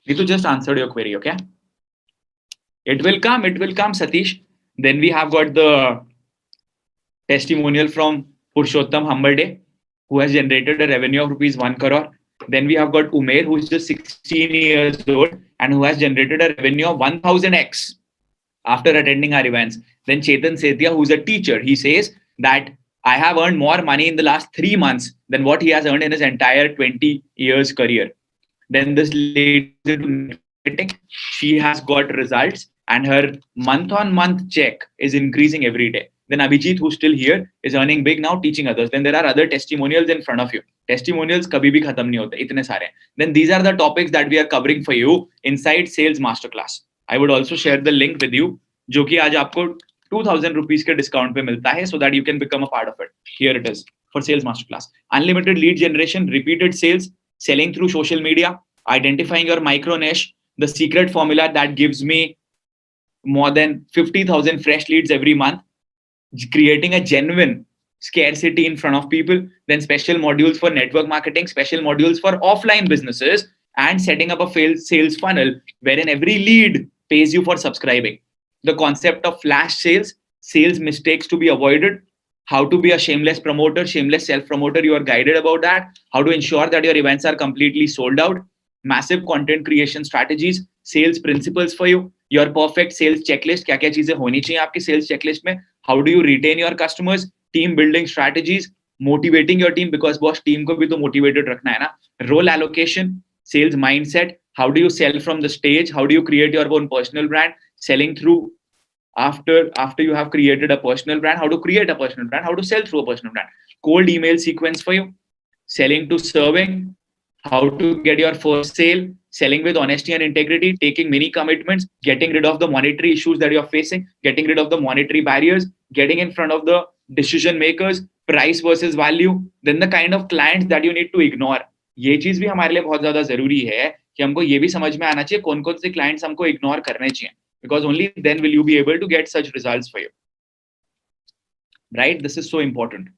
Neetu just answered your query, okay? It will come, Satish. Then we have got the testimonial from Purushottam Hambarde, who has generated a revenue of rupees 1 crore. Then we have got Umair, who is just 16 years old and who has generated a revenue of 1000x after attending our events. Then Chetan Sethia, who is a teacher, he says that I have earned more money in the last 3 months than what he has earned in his entire 20 years career. Then this lady, she has got results and her month-on-month check is increasing every day. Then Abhijit, who's still here, is earning big now, teaching others. Then there are other testimonials in front of you. Testimonials kabhi bhi khatam nahi hote, itne sare. Then these are the topics that we are covering for you inside Sales Masterclass. I would also share the link with you, जो कि आज आपको 2000 rupees के discount पे मिलता है, so that you can become a part of it. Here it is for Sales Masterclass. Unlimited lead generation, repeated sales, selling through social media, identifying your micro niche, the secret formula that gives me more than 50,000 fresh leads every month, creating a genuine scarcity in front of people, then special modules for network marketing, special modules for offline businesses, and setting up a sales funnel wherein every lead pays you for subscribing. The concept of flash sales, sales mistakes to be avoided, how to be a shameless promoter, shameless self promoter. You are guided about that. How to ensure that your events are completely sold out. Massive content creation strategies, sales principles for you, your perfect sales checklist, क्या क्या चीजें होनी चाहिए आपकी sales checklist में, how do you retain your customers, team building strategies, motivating your team, because boss team को भी तो motivated रखना है ना, role allocation, sales mindset, how do you sell from the stage, how do you create your own personal brand, selling through after you have created a personal brand, how to create a personal brand, how to sell through a personal brand, cold email sequence for you, selling to serving, how to get your first sale, selling with honesty and integrity, taking many commitments, getting rid of the monetary issues that you're facing, getting rid of the monetary barriers, getting in front of the decision makers, price versus value, then the kind of clients that you need to ignore. ये चीज भी हमारे लिए बहुत ज्यादा जरूरी है कि हमको ये भी समझ में आना चाहिए कौन कौन से क्लाइंट्स हमको इग्नोर करने चाहिए, because only then will you be able to get such results for you, right? This is so important.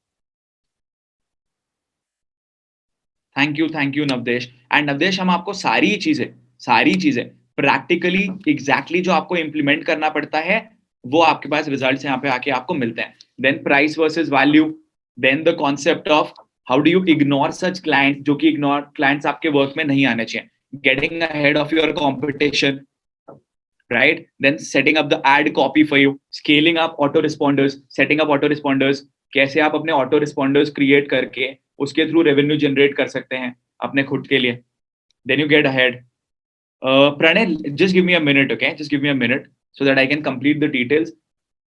Thank you Navdesh. And Navdesh, हम आपको सारी चीजें प्रैक्टिकली एग्जैक्टली जो आपको इंप्लीमेंट करना पड़ता है वो आपके पास रिजल्ट्स यहाँ पे आके आपको मिलते हैं. Then price versus value, then the concept of how do you ignore such client जो कि इग्नोर क्लाइंट्स आपके वर्क में नहीं आने चाहिए, getting ahead of your competition, right? Then setting up the ad copy for you, scaling up autoresponders, setting up autoresponders, कैसे आप अपने autoresponders create करके उसके through revenue generate कर सकते हैं अपने खुद के लिए. Then you get ahead. Pranay, just give me a minute, okay? Just give me a minute so that I can complete the details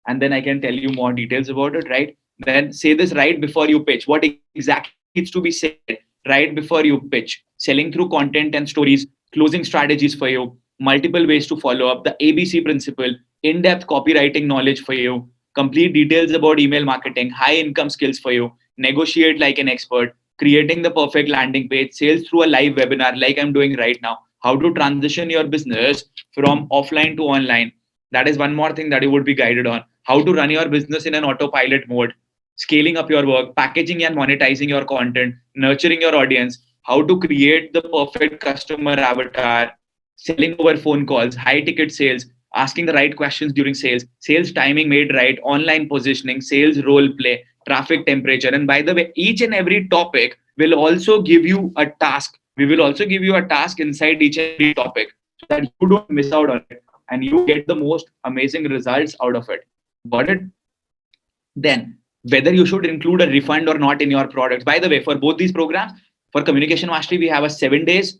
and then I can tell you more details about it, right? Then say this right before you pitch. What exactly needs to be said right before you pitch? Selling through content and stories, closing strategies for you, multiple ways to follow up, the ABC principle, in-depth copywriting knowledge for you, complete details about email marketing, high income skills for you, negotiate like an expert, creating the perfect landing page, sales through a live webinar like I'm doing right now, how to transition your business from offline to online. That is one more thing that you would be guided on. How to run your business in an autopilot mode, scaling up your work, packaging and monetizing your content, nurturing your audience, how to create the perfect customer avatar, selling over phone calls, high ticket sales, asking the right questions during sales, sales timing made right, online positioning, sales role play, traffic temperature. And by the way, each and every topic will also give you a task. We will also give you a task inside each and every topic so that you don't miss out on it and you get the most amazing results out of it. Got it? Then whether you should include a refund or not in your products. By the way, for both these programs, for Communication Mastery, we have a 7 days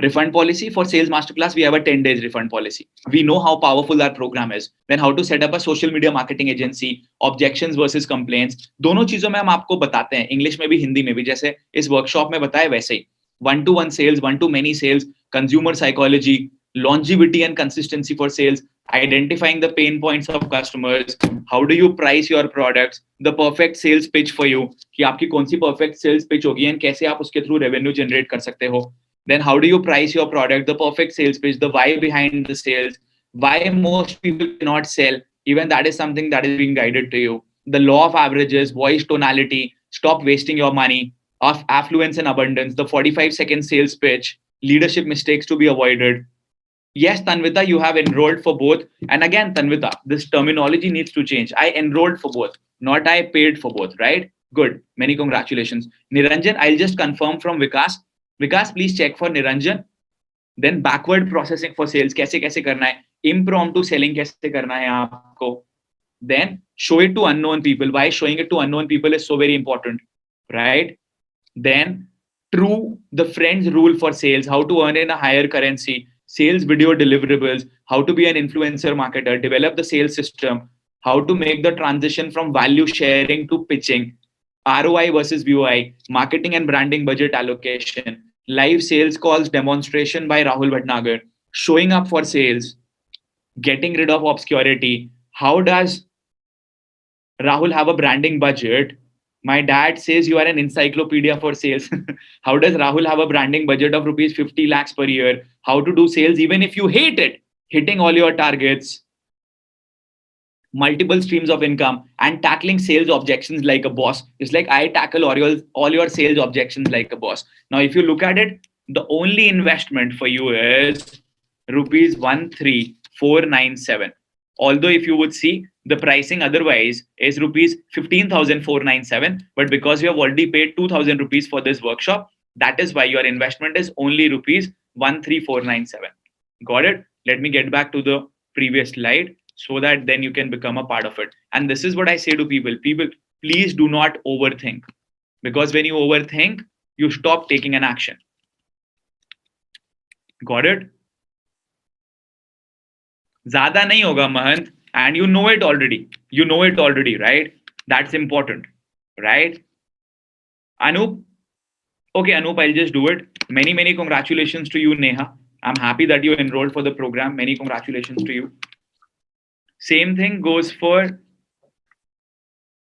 refund policy. For Sales Masterclass, we have a 10 days refund policy. We know how powerful that program is. Then how to set up a social media marketing agency, objections versus complaints. दोनों चीजों में हम आपको बताते हैं, English में भी हिंदी में भी, जैसे इस वर्कशॉप में बताया वैसे ही. 1-to-1 sales, 1-to-many sales, consumer psychology, longevity and consistency for sales, identifying the pain points of customers, how do you price your products, the perfect sales pitch for you, कि आपकी कौन सी perfect sales pitch होगी and कैसे आप उसके through revenue generate कर सकते हो. Then how do you price your product, the perfect sales pitch, the why behind the sales, why most people cannot sell, even that is something that is being guided to you. The law of averages, voice tonality, stop wasting your money, of affluence and abundance, the 45-second sales pitch, leadership mistakes to be avoided. Yes, Tanvita, you have enrolled for both. And again, Tanvita, this terminology needs to change. I enrolled for both, not I paid for both, right? Good. Many congratulations. Niranjan, I'll just confirm from Vikas. Vikas, please check for Niranjan. Then backward processing for sales. कैसे कैसे करना है? Impromptu selling कैसे करना है आपको? Then show it to unknown people. Why showing it to unknown people is so very important, right? Then true the friends rule for sales, how to earn in a higher currency, sales video deliverables, how to be an influencer marketer, develop the sales system, how to make the transition from value sharing to pitching, ROI versus VOI, marketing and branding budget allocation, live sales calls demonstration by Rahul Bhatnagar, showing up for sales, getting rid of obscurity. How does Rahul have a branding budget? My dad says you are an encyclopedia for sales. How does Rahul have a branding budget of rupees 50 lakhs per year? How to do sales even if you hate it? Hitting all your targets, multiple streams of income, and tackling sales objections like a boss. It's like I tackle all your sales objections like a boss. Now, if you look at it, the only investment for you is rupees 13,497. Although if you would see, the pricing otherwise is rupees 15,497, but because you have already paid 2,000 rupees for this workshop, that is why your investment is only rupees 13,497. Got it? Let me get back to the previous slide so that then you can become a part of it. And this is what I say to people. People, please do not overthink, because when you overthink, you stop taking an action. Got it? Zyada nahi hoga, Mahant, and you know it already. You know it already, right? That's important, right? Anup? Okay, Anup, I'll just do it. Many congratulations to you, Neha. I'm happy that you enrolled for the program. Many congratulations to you. Same thing goes for,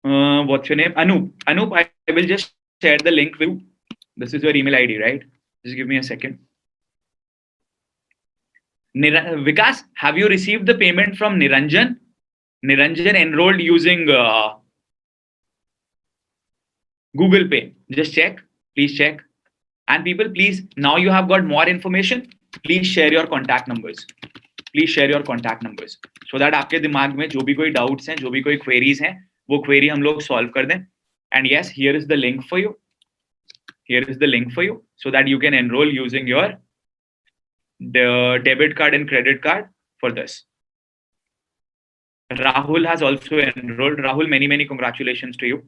what's your name? Anup. Anup, I will just share the link with you. This is your email ID, right? Just give me a second. Vikas, have you received the payment from Niranjan? Niranjan enrolled using Google Pay. Just check. Please check. And people, please, now you have got more information. Please share your contact numbers. Please share your contact numbers so that आपके दिमाग में जो भी कोई doubts हैं, जो भी कोई queries हैं, वो query हम लोग solve कर दें. And yes, here is the link for you. Here is the link for you so that you can enroll using your debit card and credit card for this. Rahul has also enrolled. Rahul, many congratulations to you.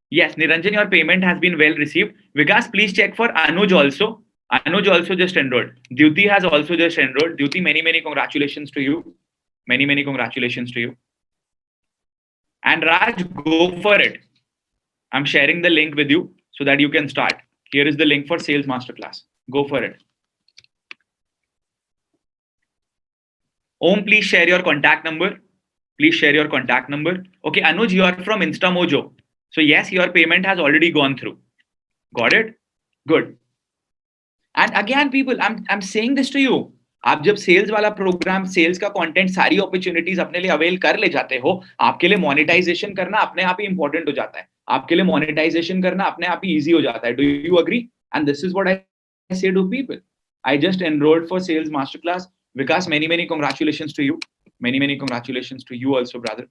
Yes, Niranjan, your payment has been well received. Vikas, please check for Anuj also. Anuj also just enrolled. Dyuti has also just enrolled. Dyuti, many congratulations to you. Many congratulations to you. And Raj, go for it. I'm sharing the link with you so that you can start. Here is the link for Sales Masterclass. Go for it. Om, please share your contact number. Please share your contact number. Okay, Anuj, you are from InstaMojo. So yes, your payment has already gone through. Got it? Good. And again, people, I'm saying this to you. आप जब sales वाला programme, sales का content, सारी opportunities अपने लिए avail कर ले जाते हो, आपके लिए मोनेटाइजेशन करना अपने आप ही इंपॉर्टेंट हो जाता है. आपके लिए मोनेटाइजेशन करना अपने आप ही इजी हो जाता है. Do you agree? And this is what I say to people. I just enrolled for sales master class. Vikas, many congratulations to you. Many congratulations to you also, brother.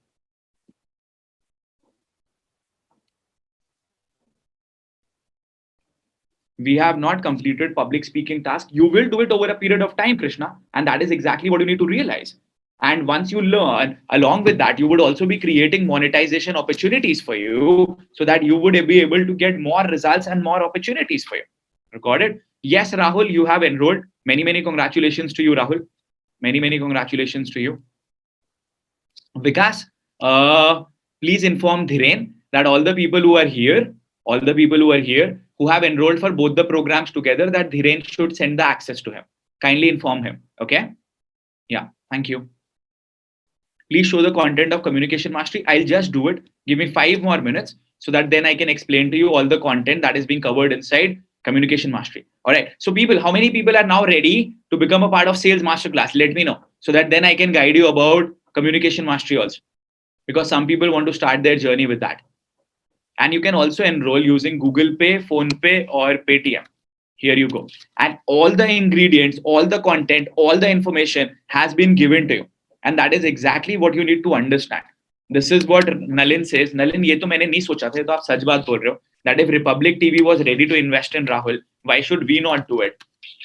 We have not completed public speaking task. You will do it over a period of time, Krishna. And that is exactly what you need to realize. And once you learn, along with that, you would also be creating monetization opportunities for you so that you would be able to get more results and more opportunities for you. Got it? Yes, Rahul, you have enrolled. Many congratulations to you, Rahul. Many congratulations to you. Vikas, please inform Dhiren that all the people who are here, who have enrolled for both the programs together, that Dhiren should send the access to him. Kindly inform him. Okay? Yeah, thank you. Please show the content of Communication Mastery. I'll just do it. Give me 5 more minutes so that then I can explain to you all the content that is being covered inside Communication Mastery. All right. So people, how many people are now ready to become a part of Sales Masterclass? Let me know so that then I can guide you about Communication Mastery also. Because some people want to start their journey with that. And you can also enroll using Google Pay, PhonePe, or Paytm. Here you go. And all the ingredients, all the content, all the information has been given to you. And that is exactly what you need to understand. This is what Nalin says. Nalin, ये तो मैंने नहीं सोचा था, तो आप सच बात बोल रहे हो. That if Republic TV was ready to invest in Rahul, why should we not do it?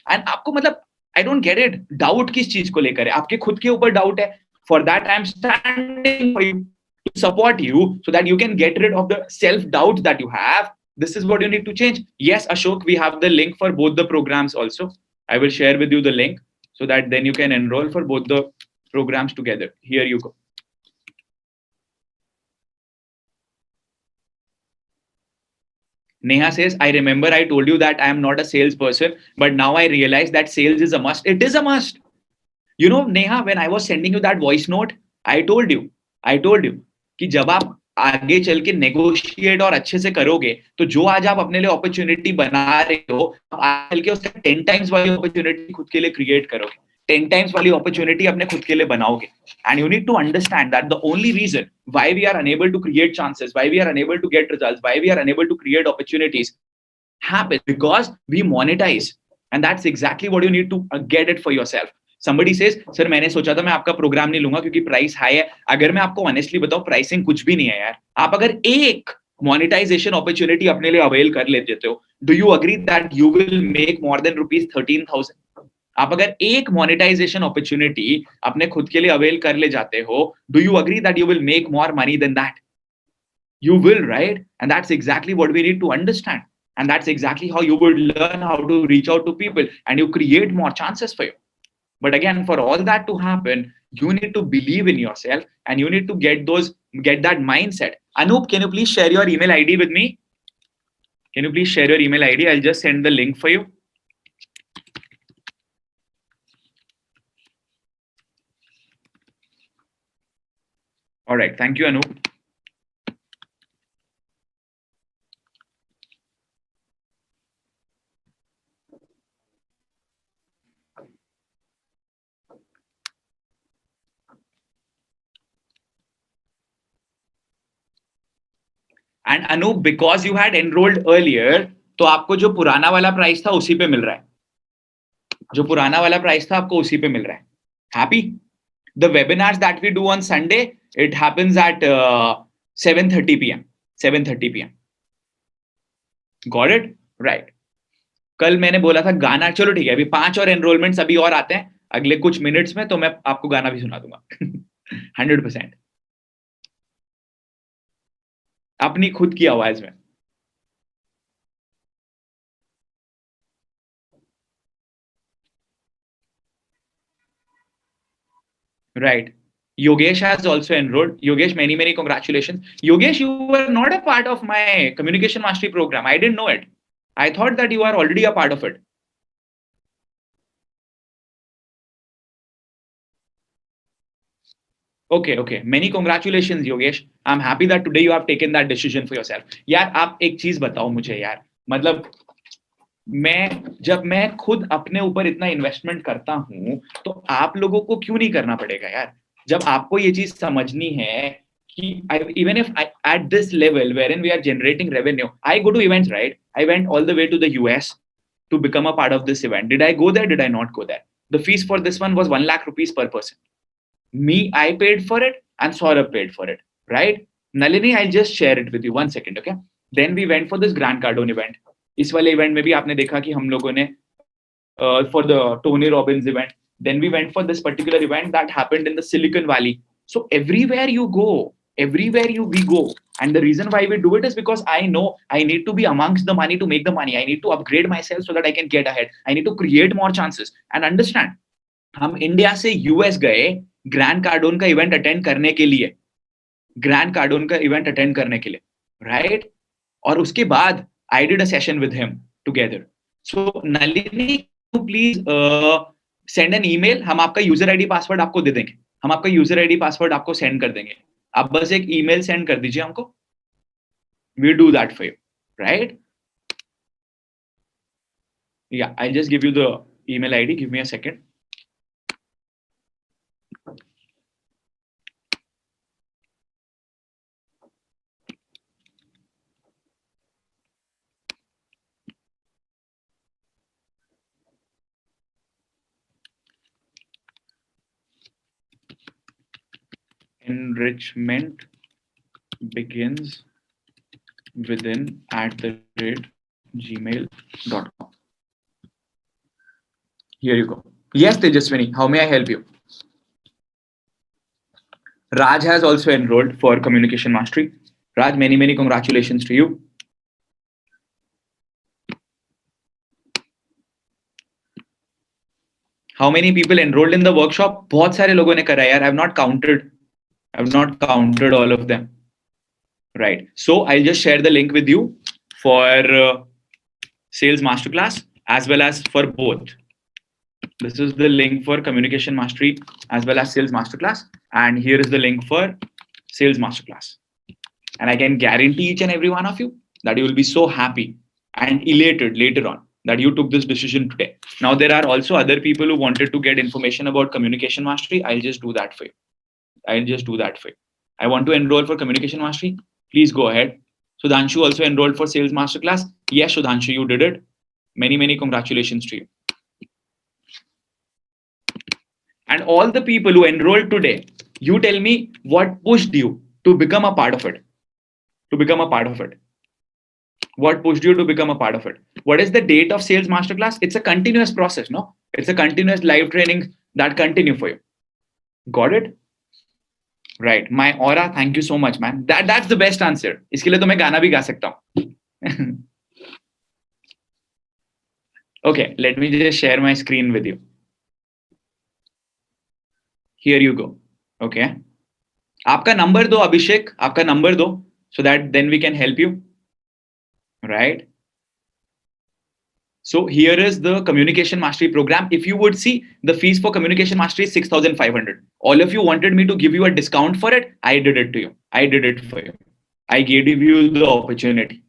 And आपको मतलब, I don't get it. Doubt किस चीज को लेकर है? आपके खुद के ऊपर doubt है. For that, I'm standing for you to support you so that you can get rid of the self-doubt that you have. This is what you need to change. Yes, Ashok, we have the link for both the programs also. I will share with you the link so that then you can enroll for both the programs together. Here you go. Neha says, I remember I told you that I am not a salesperson, but now I realize that sales is a must. It is a must. You know, Neha, when I was sending you that voice note, I told you कि जब आप आगे चल के negotiate और अच्छे से करोगे, तो जो आज आप अपने लिए अपॉर्चुनिटी बना रहे हो, आगे चल के उसका 10 टाइम्स वाली अपॉर्चुनिटी खुद के लिए क्रिएट करोगे. 10 times वाली अपॉर्चुनिटी अपने खुद के लिए बनाओगे. And you need to understand that the only reason why we are unable to create chances, why we are unable to get results, why we are unable to create opportunities happen because we monetize. And that's exactly what you need to get it for yourself. Somebody says, sir मैंने सोचा था मैं आपका programme नहीं लूंगा क्योंकि price high है. अगर मैं आपको ऑनेस्टली बताऊं, प्राइसिंग कुछ भी नहीं है यार. आप अगर एक मोनेटाइजेशन अपॉर्चुनिटी अपने लिए अवेल कर लेते हो, do you agree that you will make more than ₹13,000? आप अगर एक मोनेटाइजेशन अपॉर्चुनिटी अपने खुद के लिए अवेल कर ले जाते हो, do you agree that you will make more money than that? You will, right? And that's exactly what we need to understand. And that's exactly how you would learn how to reach out to people and you create more chances for you. But again, for all that to happen, you need to believe in yourself and you need to get that mindset. Anup, can you please share your email ID with me? Can you please share your email ID? I'll just send the link for you. All right. Thank you, Anup. And Anup, because you had enrolled earlier, तो आपको जो पुराना वाला price था उसी पे मिल रहा है. जो पुराना वाला प्राइस था आपको उसी पे मिल रहा है. Happy? The webinars that we do on Sunday, it happens at 7:30 p.m. 7:30 p.m. Got it? Right. कल मैंने बोला था गाना, चलो ठीक है, अभी 5 और एनरोलमेंट्स अभी और आते हैं अगले कुछ मिनट्स में, तो मैं आपको गाना भी सुना दूंगा. 100% अपनी खुद की आवाज में. Right. Yogesh has also enrolled. Yogesh, many congratulations. Yogesh, you were not a part of my communication mastery program. I didn't know it. I thought that you are already a part of it. Okay. Many congratulations, Yogesh. I'm happy that today you have taken that decision for yourself. यार आप एक चीज बताओ मुझे यार, मतलब जब मैं खुद अपने ऊपर इतना इन्वेस्टमेंट करता हूं, तो आप लोगों को क्यों नहीं करना पड़ेगा यार? जब आपको ये चीज समझनी है कि even if at this level wherein we are generating revenue, I go to events, right? I went all the way to the US to become a part of this event. Did I go there? Did I not go there? The fees for this one was 1 lakh rupees per person. I paid for it and Saurabh paid for it, right? Nalini, I'll just share it with you. 1 second, okay? Then we went for this Grant Cardone event. इस वाले event में भी आपने देखा कि हम लोगों ने for the Tony Robbins event. Then we went for this particular event that happened in the Silicon Valley. So everywhere you go, we go. And the reason why we do it is because I know I need to be amongst the money to make the money. I need to upgrade myself so that I can get ahead. I need to create more chances. And understand, हम India से US गए Grant Cardone का event attend करने के लिए, right? और उसके बाद I did a session with him together. So Nalini, please send an email. हम आपका यूजर आईडी पासवर्ड आपको दे देंगे. हम आपका यूजर आईडी पासवर्ड आपको सेंड कर देंगे. आप बस एक ईमेल सेंड कर दीजिए हमको. We'll do that for you, right? Yeah, I'll just give you the email ID. Give me a second. Enrichment begins within @gmail.com. Here you go. Yes, Tejaswini, how may I help you? Raj has also enrolled for Communication Mastery. Raj, many congratulations to you. How many people enrolled in the workshop? बहुत सारे लोगों ने करा यार. I've not counted all of them. Right. So I'll just share the link with you for Sales Masterclass as well as for both. This is the link for Communication Mastery as well as Sales Masterclass. And here is the link for Sales Masterclass. And I can guarantee each and every one of you that you will be so happy and elated later on that you took this decision today. Now, there are also other people who wanted to get information about Communication Mastery. I'll just do that for you. I want to enroll for Communication Mastery. Please go ahead. Sudhanshu also enrolled for Sales Masterclass. Yes, Sudhanshu, you did it. Many congratulations to you. And all the people who enrolled today, you tell me what pushed you to become a part of it, to become a part of it. What pushed you to become a part of it? What is the date of sales masterclass? It's a continuous process, no? It's a continuous live training that continue for you. Got it? Right. My aura, thank you so much, man. That's the best answer. इसके लिए तो मैं गाना भी गा सकता हूँ. Okay, let me just share my screen with you. Here you go. Okay. आपका नंबर दो अभिषेक, आपका नंबर दो, so that then we can help you. Right. So here is the Communication Mastery program. If you would see, the fees for Communication Mastery is 6,500. All of you wanted me to give you a discount for it. I did it to you. I did it for you. I gave you the opportunity.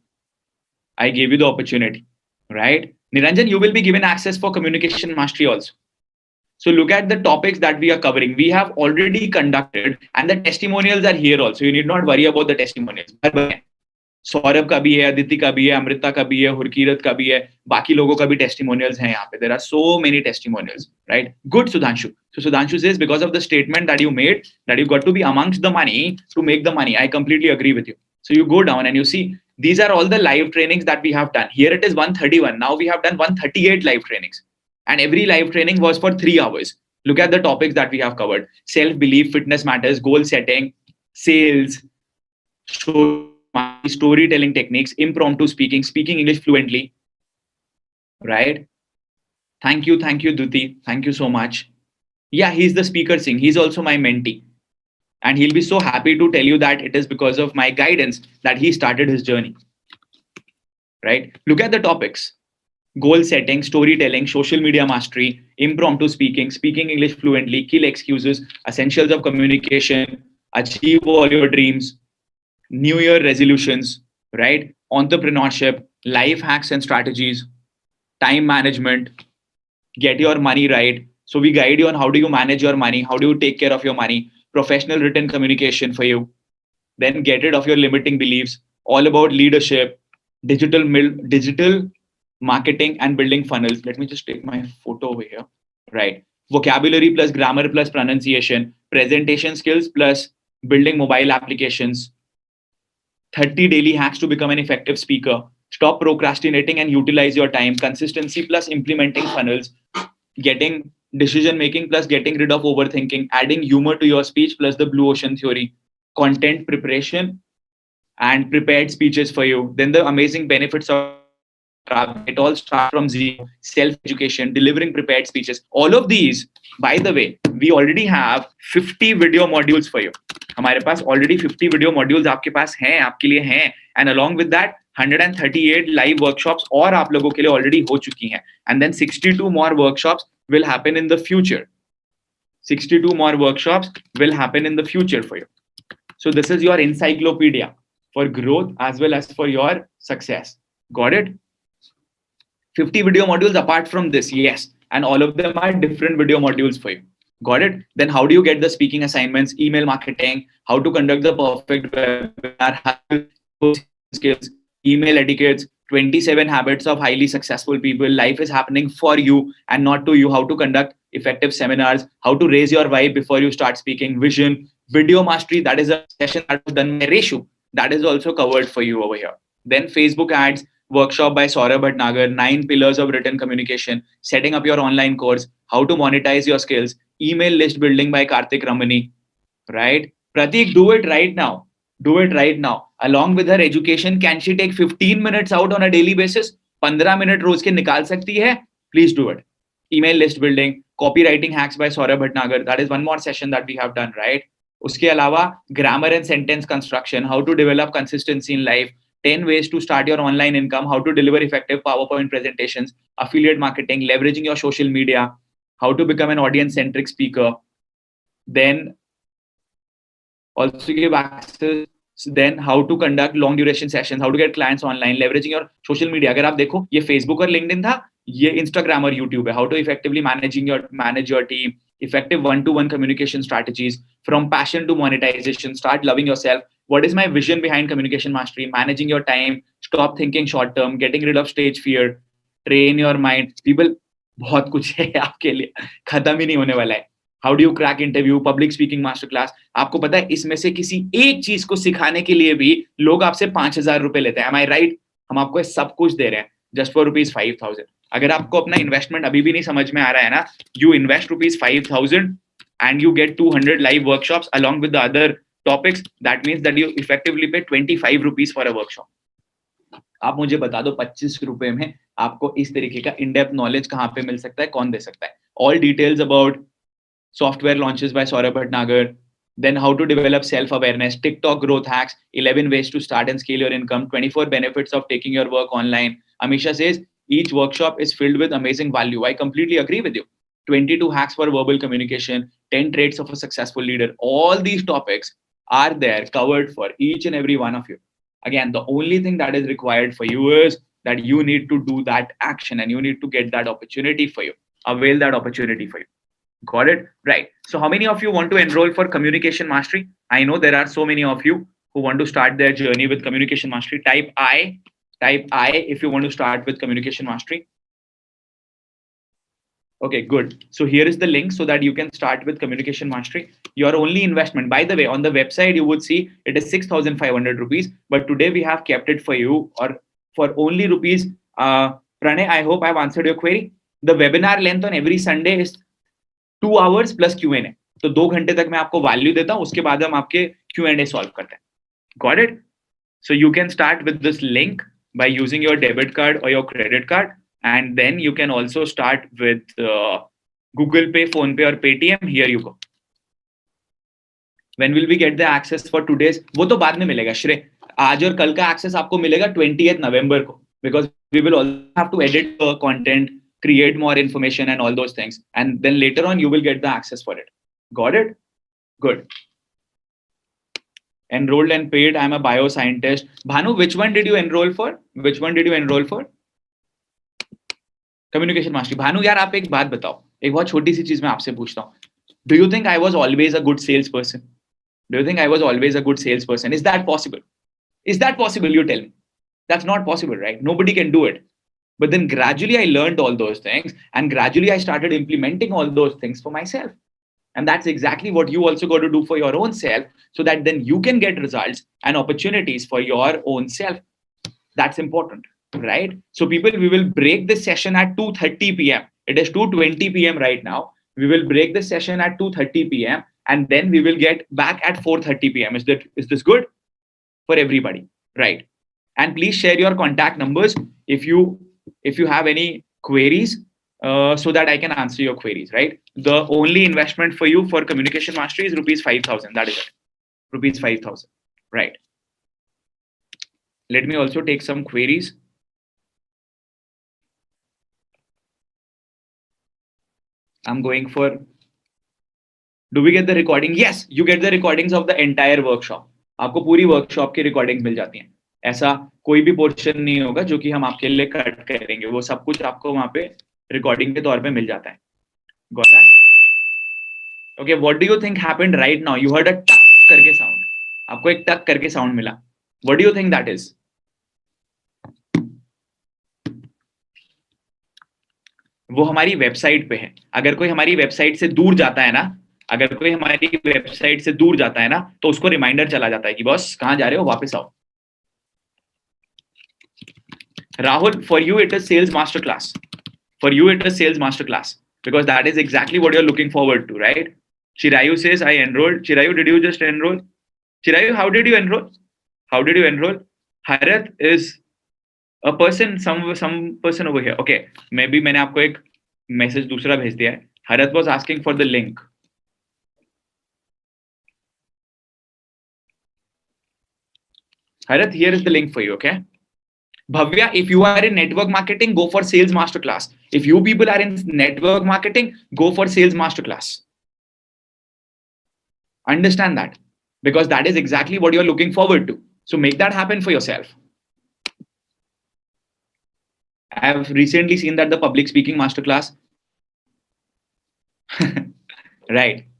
I gave you the opportunity. Right? Niranjan, you will be given access for Communication Mastery also. So look at the topics that we are covering. We have already conducted, and the testimonials are here also. You need not worry about the testimonials. Saurabh का भी है, अदिति का भी है, अमृता का भी है, हुरकीरत का भी है, बाकी लोगों का भी टेस्टिमोनियल्स हैं यहाँ पे. There are so many testimonials, right? Good, Sudhanshu. So Sudhanshu says, because of the statement that you made, that you got to be amongst the money to make the money. I completely agree with you. So you go down and you see, these are all the live trainings that we have done. Here it is 131. Now we have done 138 live trainings. And every live training was for 3 hours. Look at the topics that we have covered. Self-belief, fitness matters, goal setting, sales, storytelling techniques, impromptu speaking, speaking English fluently, right? Thank you, Duti. Thank you so much. Yeah, he's the speaker Singh. He's also my mentee. And he'll be so happy to tell you that it is because of my guidance that he started his journey, right? Look at the topics. Goal setting, storytelling, social media mastery, impromptu speaking, speaking English fluently, kill excuses, essentials of communication, achieve all your dreams, New Year resolutions, right? Entrepreneurship, life hacks and strategies, time management, get your money right. So we guide you on how do you manage your money, how do you take care of your money, professional written communication for you, then get rid of your limiting beliefs, all about leadership, digital marketing and building funnels. Let me just take my photo over here, right? Vocabulary plus grammar plus pronunciation, presentation skills plus building mobile applications, 30 daily hacks to become an effective speaker, stop procrastinating and utilize your time, consistency plus implementing funnels, getting decision making plus getting rid of overthinking, adding humor to your speech plus the blue ocean theory, content preparation and prepared speeches for you. Then the amazing benefits of it all starts from zero, self-education, delivering prepared speeches. All of these, by the way, we already have 50 video modules for you. हमारे पास already 50 video modules आपके पास हैं, आपके लिए हैं, and along with that 138 live workshops और आप लोगों के लिए already हो चुकी हैं, and then 62 more workshops will happen in the future. 62 more workshops will happen in the future for you. So this is your encyclopedia for growth as well as for your success. Got it? 50 video modules apart from this, yes, and all of them are different video modules for you. Got it? Then how do you get the speaking assignments, email marketing, how to conduct the perfect webinar, skills, email etiquettes, 27 habits of highly successful people, life is happening for you and not to you, how to conduct effective seminars, how to raise your vibe before you start speaking, vision, video mastery, that is a session that was done by Reshu, that is also covered for you over here. Then Facebook ads, workshop by Saurabh Bhatnagar, 9 pillars of written communication, setting up your online course, how to monetize your skills, email list building by Karthik Ramani, right? Pratik, do it right now. Do it right now. Along with her education, can she take 15 minutes out on a daily basis? 15 minute रोज के निकाल सकती है? Please do it. Email list building, copywriting hacks by Saurabh Bhatnagar. That is one more session that we have done, right? उसके अलावा grammar and sentence construction, how to develop consistency in life, 10 ways to start your online income, how to deliver effective PowerPoint presentations, affiliate marketing, leveraging your social media, how to become an audience-centric speaker, then also give access, then how to conduct long duration sessions, how to get clients online, leveraging your social media. अगर आप देखो ये Facebook और LinkedIn था, ये Instagram और YouTube है. How to effectively manage your team, effective one-to-one communication strategies, from passion to monetization, start loving yourself. What is my vision behind communication mastery? Managing your time, stop thinking short term, getting rid of stage fear, train your mind. People, बहुत कुछ है आपके लिए, खत्म ही नहीं होने वाला है. How do you crack interview, public speaking master class. आपको पता है इसमें से किसी एक चीज को सिखाने के लिए भी लोग आपसे 5,000 रुपए लेते हैं। एम आई राइट? हम आपको सब कुछ दे रहे हैं जस्ट फॉर ₹5,000। अगर आपको अपना इन्वेस्टमेंट अभी भी नहीं समझ में आ रहा है ना, you invest ₹5,000 and you get 200 live workshops along with the other topics. That means that you effectively pay 25 rupees for a workshop. आप मुझे बता दो 25 रुपए में आपको इस तरीके का इन डेप्थ नॉलेज कहाँ पे मिल सकता है, कौन दे सकता है? All details about software launches by Saurabh Bhatnagar, then how to develop self-awareness, TikTok growth hacks, 11 ways to start and scale your income, 24 benefits of taking your work online. Amisha says each workshop is filled with amazing value. I completely agree with you. 22 hacks for verbal communication, 10 traits of a successful leader. All these topics are there covered for each and every one of you. Again, the only thing that is required for you is that you need to do that action and you need to get that opportunity for you. Avail that opportunity for you. Got it? Right. So how many of you want to enroll for Communication Mastery? I know there are so many of you who want to start their journey with Communication Mastery. Type I if you want to start with Communication Mastery. Okay, good. So here is the link so that you can start with Communication Mastery. Your only investment, by the way, on the website, you would see it is 6,500 rupees, but today we have kept it for you or for only rupees. Pranay, I hope I've answered your query. The webinar length on every Sunday is 2 hours plus Q&A. तो 2 घंटे तक मैं आपको value देता हूं, उसके बाद हम आपके Q&A सॉल्व करते हैं. Got it? So you can start with this link by using your debit card or your credit card, and then you can also start with Google Pay, Phone Pay or Paytm. Here you go. When will we get the access for today's? वो तो बाद में मिलेगा श्रेय. आज और कल का access आपको मिलेगा 20th November को, because we will also have to edit the content, create more information and all those things, and then later on you will get the access for it. Got it? Good. Enrolled and paid. I'm a bioscientist. Bhanu, which one did you enroll for? Which one did you enroll for? Communication Mastery. Bhanu, यार आप एक बात बताओ, एक बहुत छोटी सी चीज मैं आपसे पूछता हूँ. Do you think I was always a good salesperson? Do you think I was always a good salesperson? Is that possible? Is that possible? You tell me. That's not possible, right? Nobody can do it. But then gradually I learned all those things and gradually I started implementing all those things for myself. And that's exactly what you also got to do for your own self, so that then you can get results and opportunities for your own self. That's important, right? So people, we will break this session at 2:30 p.m. It is 2:20 p.m. right now. We will break this session at 2:30 p.m. and then we will get back at 4:30 p.m. Is this good for everybody? Right. And please share your contact numbers if you have any queries, so that I can answer your queries, right? The only investment for you for Communication Mastery is ₹5,000. That is it. ₹5,000. Right. Let me also take some queries. I'm going for, do we get the recording? Yes, you get the recordings of the entire workshop. आपको पूरी workshop की recordings मिल जाती हैं. ऐसा कोई भी portion नहीं होगा जो कि हम आपके लिए कट करेंगे. वो सब कुछ आपको वहां पे रिकॉर्डिंग के तौर पे मिल जाता है. Got that? Okay, what do you think happened right now? You heard a टक करके साउंड. आपको एक टक करके साउंड मिला. What do you think that is? वो हमारी वेबसाइट पे है. अगर कोई हमारी वेबसाइट से दूर जाता है ना, अगर कोई हमारी वेबसाइट से दूर जाता है ना, तो उसको रिमाइंडर चला जाता है कि बॉस कहां जा रहे हो, वापस आओ. Rahul, for you it is sales masterclass. For you it is sales masterclass because that is exactly what you're looking forward to, right? Chirayu says I enrolled. Chirayu, did you just enroll? Chirayu, how did you enroll? How did you enroll? Harat is a person, some person over here. Okay, maybe मैंने आपको एक message दूसरा भेज दिया है. Harat was asking for the link. Harat, here is the link for you, okay? Bhavya, if you are in network marketing, go for sales masterclass. If you people are in network marketing, go for sales masterclass. Understand that, because that is exactly what you're looking forward to. So make that happen for yourself. I have recently seen that the public speaking masterclass. Right.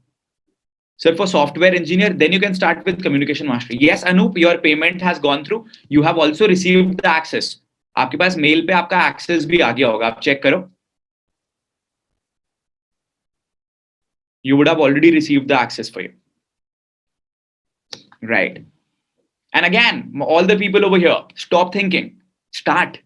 So for software engineer, then you can start with Communication Mastery. Yes, Anup, your payment has gone through. You have also received the access. आपके पास mail पे आपका access भी आ गया होगा. आप check करो. You would have already received the access for you, right? And again, all the people over here, stop thinking, start.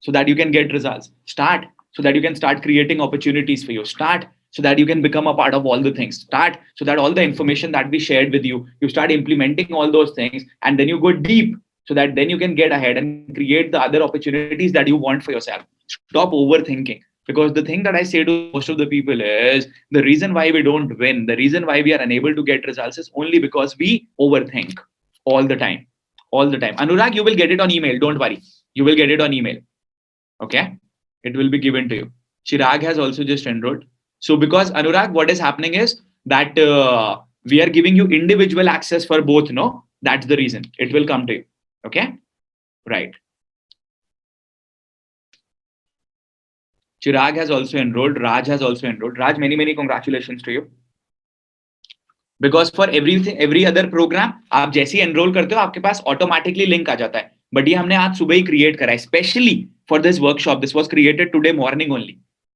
So that you can get results. Start so that you can start creating opportunities for you. Start so that you can become a part of all the things. Start so that all the information that we shared with you, you start implementing all those things, and then you go deep so that then you can get ahead and create the other opportunities that you want for yourself. Stop overthinking. Because the thing that I say to most of the people is, the reason why we don't win, the reason why we are unable to get results is only because we overthink all the time. All the time. Anurag, you will get it on email. Don't worry. You will get it on email. Okay, it will be given to you. Chirag has also just enrolled. So because Anurag, what is happening is that we are giving you individual access for both. No, that's the reason it will come to you. Okay, right. Chirag has also enrolled. Raj has also enrolled. Raj, many congratulations to you. Because for everything, every other program, आप जैसे ही enroll करते हो, आपके पास automatically link आ जाता है. But ये हमने आज सुबह ही create करा है, especially for this workshop. This was created today morning only.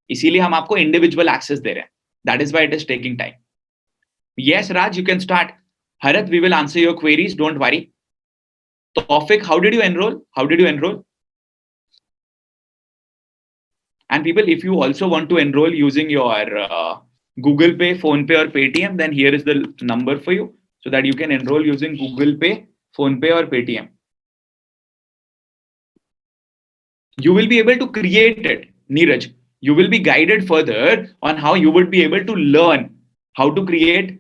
इसीलिए हम आपको individual access दे रहे हैं. That is why it is taking time. Yes, Raj, you can start. Harat, we will answer your queries. Don't worry. Tawfiq, how did you enroll? How did you enroll? And people, if you also want to enroll using your Google Pay, Phone Pay, or Paytm, then here is the number for you so that you can enroll using Google Pay, Phone Pay, or Paytm. You will be able to create it, Neeraj. You will be guided further on how you would be able to learn how to create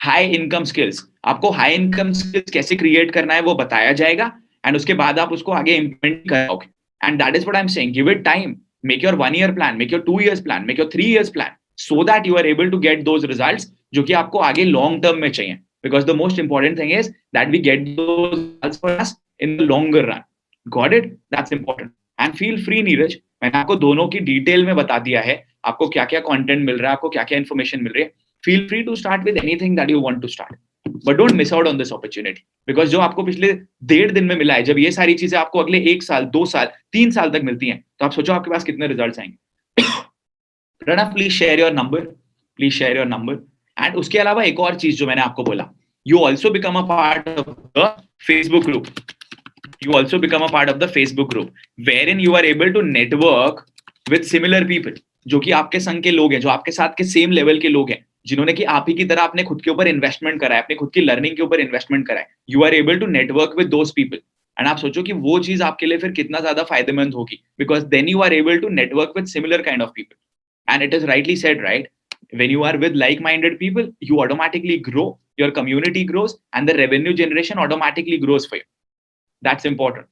high income skills. आपको high income skills कैसे create करना है वो बताया जाएगा, and उसके बाद आप उसको आगे implement करोगे. And that is what I'm saying. Give it time. Make your 1 year plan, make your 2 years plan, make your 3 years plan, so that you are able to get those results जो कि आपको आगे long term में चाहिए. Because the most important thing is that we get those results for us in the longer run. Got it? That's important. And feel free, Neeraj. मैंने आपको दोनों की डिटेल में बता दिया है, आपको क्या क्या कंटेंट मिल रहा है, आपको क्या क्या इन्फॉर्मेशन मिल रही है. Feel free to start with anything that you want to start. But don't miss out on this opportunity. Because जो आपको पिछले 1.5 दिन में मिला है, जब ये सारी चीजें आपको अगले 1 साल, 2 साल, 3 साल तक मिलती हैं, तो आप सोचो आपके पास कितने रिजल्ट्स आएंगे. Pranav, please share your number. Please share your number. And उसके अलावा एक और चीज जो मैंने आपको बोला, you also become a part of the Facebook group. You also become a part of the Facebook group, wherein you are able to network with similar people, जो कि आपके संग के लोग हैं, जो आपके साथ के सेम लेवल के लोग हैं, जिन्होंने कि आप ही की तरह अपने खुद के ऊपर इन्वेस्टमेंट करा है, अपने खुद की लर्निंग के ऊपर इन्वेस्टमेंट करा है. You are able to network with those people. And आप सोचो कि वो चीज आपके लिए फिर कितना ज्यादा फायदेमंद होगी, because then you are able to network with similar kind of people. And it is rightly said, right? When you are with like-minded people, you automatically grow, your community grows, and the revenue generation automatically grows for you. That's important.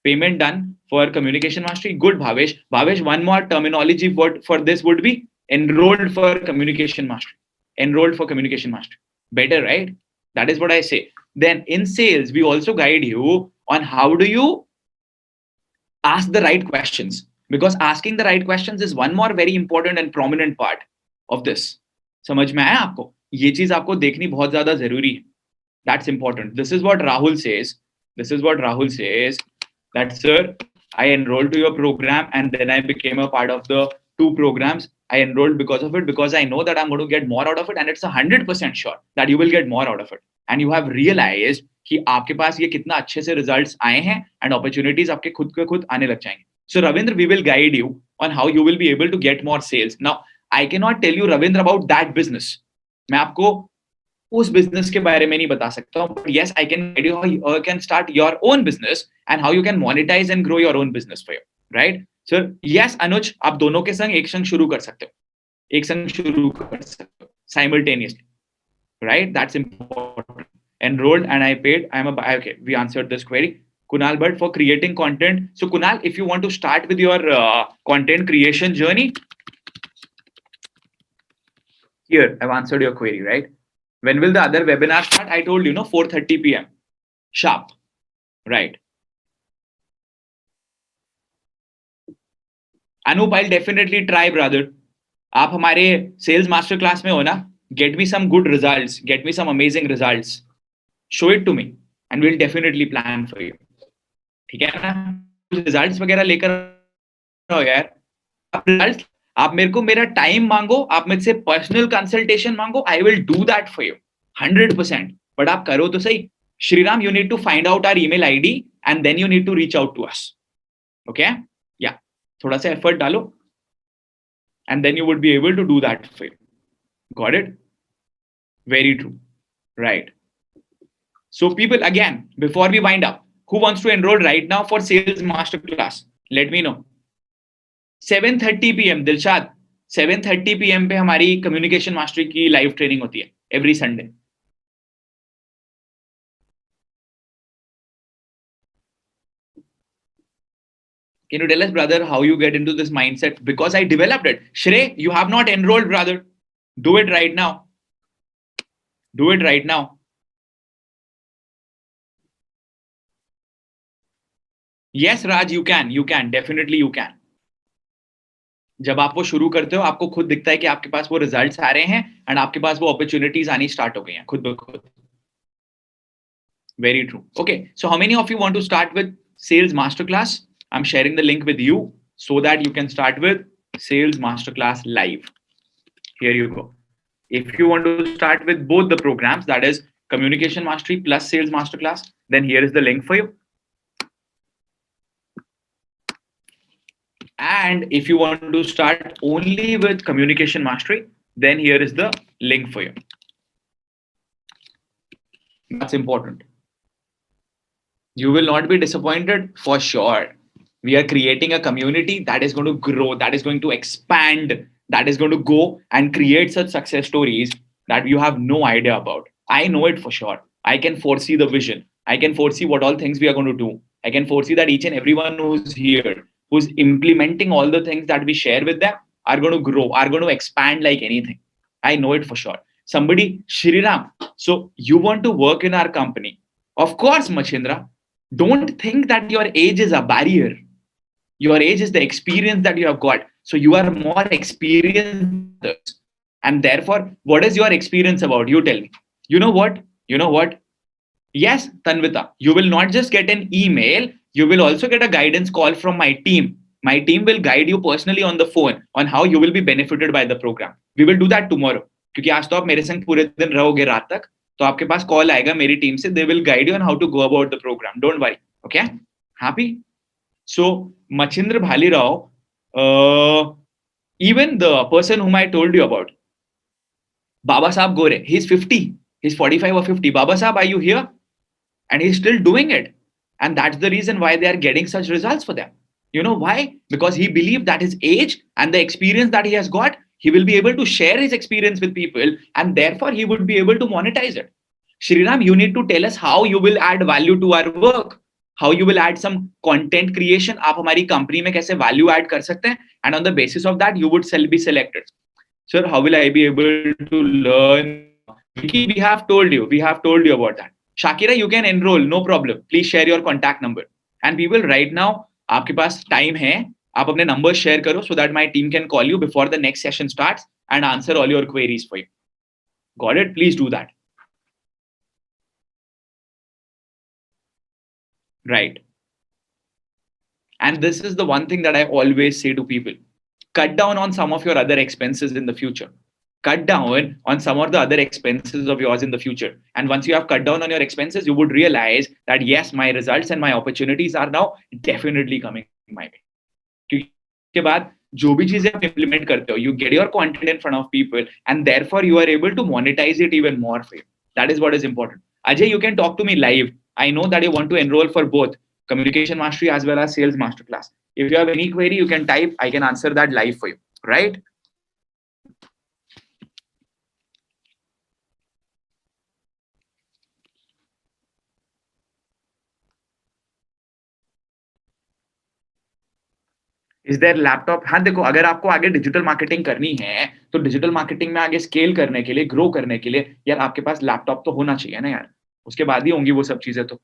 Payment done for communication mastery. Good, Bhavesh. Bhavesh, one more terminology for this would be enrolled for communication mastery. Enrolled for communication mastery. Better, right? That is what I say. Then in sales, we also guide you on how do you ask the right questions. Because asking the right questions is one more very important and prominent part of this. समझ में आया आपको? ये चीज आपको देखनी बहुत ज्यादा जरूरी है. That's important. This is what Rahul says. This is what Rahul says. That, sir, I enrolled to your program and then I became a part of the 2 programs. I enrolled because of it, because I know that I'm going to get more out of it, and it's 100% sure that you will get more out of it. And you have realized कि आपके पास ये कितना अच्छे से results आए हैं, and opportunities आपके खुद के खुद आने लग जाएंगे. So Ravindra, we will guide you on how you will be able to get more sales. Now, I cannot tell you, Ravindra, about that business. मैं आपको उस बिजनेस के बारे में नहीं बता सकता हूँ. But yes, I can guide you how you can start your own business and how you can monetize and grow your own business for you. Right? So yes, Anuj, आप दोनों के संग एक संग शुरू कर सकते हो. एक संग शुरू कर सकते हो simultaneously. Right? That's important. Enrolled and I paid. Okay, we answered this query. Kunal Bhatt, for creating content. So Kunal, if you want to start with your content creation journey, here I've answered your query, right? When will the other webinar start? I told you, 4:30 p.m. sharp, right? Anup, I'll definitely try, brother. आप हमारे sales master class में हो ना? Get me some good results. Get me some amazing results. Show it to me, and we'll definitely plan for you. ठीक है ना? Results वगैरह लेकर आओ यार. आप मेरे को मेरा टाइम मांगो, आप मुझसे पर्सनल कंसल्टेशन मांगो, I will do that for you 100%. But आप करो तो सही. Shriram, you need to find out our email ID and then you need to reach out to us. Okay? Yeah. थोड़ा सा effort डालो and then you would be able to do that for you. Got it? Very true. Right. So people, again, before we wind up, who wants to enroll right now for sales masterclass? Let me know. 7:30 PM, Dilshad, 7:30 PM पे हमारी communication mastery की live training होती है every Sunday. Can you tell us, brother, how you get into this mindset? Because I developed it. Shrey, you have not enrolled, brother. Do it right now. Do it right now. Yes, Raj, you can. You can. Definitely you can. जब आप वो शुरू करते हो, आपको खुद दिखता है कि आपके पास वो रिजल्ट्स आ रहे हैं एंड आपके पास वो अपॉर्चुनिटीज आनी स्टार्ट हो गई हैं खुद ब खुद. Very true. Okay, so how many of you want to start with sales masterclass? I'm sharing the link with you so that you can start with sales masterclass live. Here you go. If you want to start with both the programs, that is communication mastery plus sales masterclass, then here is the link for you. And if you want to start only with communication mastery, then here is the link for you. That's important. You will not be disappointed for sure. We are creating a community that is going to grow, that is going to expand, that is going to go and create such success stories that you have no idea about. I know it for sure. I can foresee the vision. I can foresee what all things we are going to do. I can foresee that each and everyone who's here, who's implementing all the things that we share with them, are going to grow, are going to expand like anything. I know it for sure. Somebody, Shriram, so you want to work in our company. Of course, Machindra. Don't think that your age is a barrier. Your age is the experience that you have got. So you are more experienced. And therefore, what is your experience about? You tell me. You know what? You know what? Yes, Tanvita, you will not just get an email, you will also get a guidance call from my team. My team will guide you personally on the phone on how you will be benefited by the program. We will do that tomorrow. क्योंकि आज तो आप मेरे संग पूरे दिन रहोगे रात तक, तो आपके पास कॉल आएगा मेरी टीम से. They will guide you on how to go about the program. Don't worry. Okay? Happy? So, Machindra Bhali Rao, even the person whom I told you about, Baba Sahab Gore, he's 50, he's 45 or 50. Baba Sahab, are you here? And he's still doing it. And that's the reason why they are getting such results for them. You know why? Because he believed that his age and the experience that he has got, he will be able to share his experience with people and therefore he would be able to monetize it. Shriram, you need to tell us how you will add value to our work. How you will add some content creation. आप हमारी company में कैसे value add कर सकते हैं? And on the basis of that, you would be selected. Sir, how will I be able to learn? We have told you. We have told you about that. Shakira, you can enroll, no problem. Please share your contact number. And people, right now, आपके पास time है. आप अपने numbers share करो so that my team can call you before the next session starts and answer all your queries for you. Got it? Please do that. Right. And this is the one thing that I always say to people. Cut down on some of your other expenses in the future. Cut down on some of the other expenses of yours in the future. And once you have cut down on your expenses, you would realize that yes, my results and my opportunities are now definitely coming my way. क्योंकि बाद जो भी चीजें आप implement करते हो, you get your content in front of people and therefore you are able to monetize it even more for you. That is what is important. Ajay, you can talk to me live. I know that you want to enroll for both communication mastery as well as sales masterclass. If you have any query, you can type. I can answer that live for you. Right? Is there laptop? हाँ देखो, अगर आपको आगे digital marketing करनी है तो digital marketing में आगे स्केल करने के लिए, ग्रो करने के लिए यार आपके पास लैपटॉप तो होना चाहिए ना यार. उसके बाद ही होंगी वो सब चीजें. तो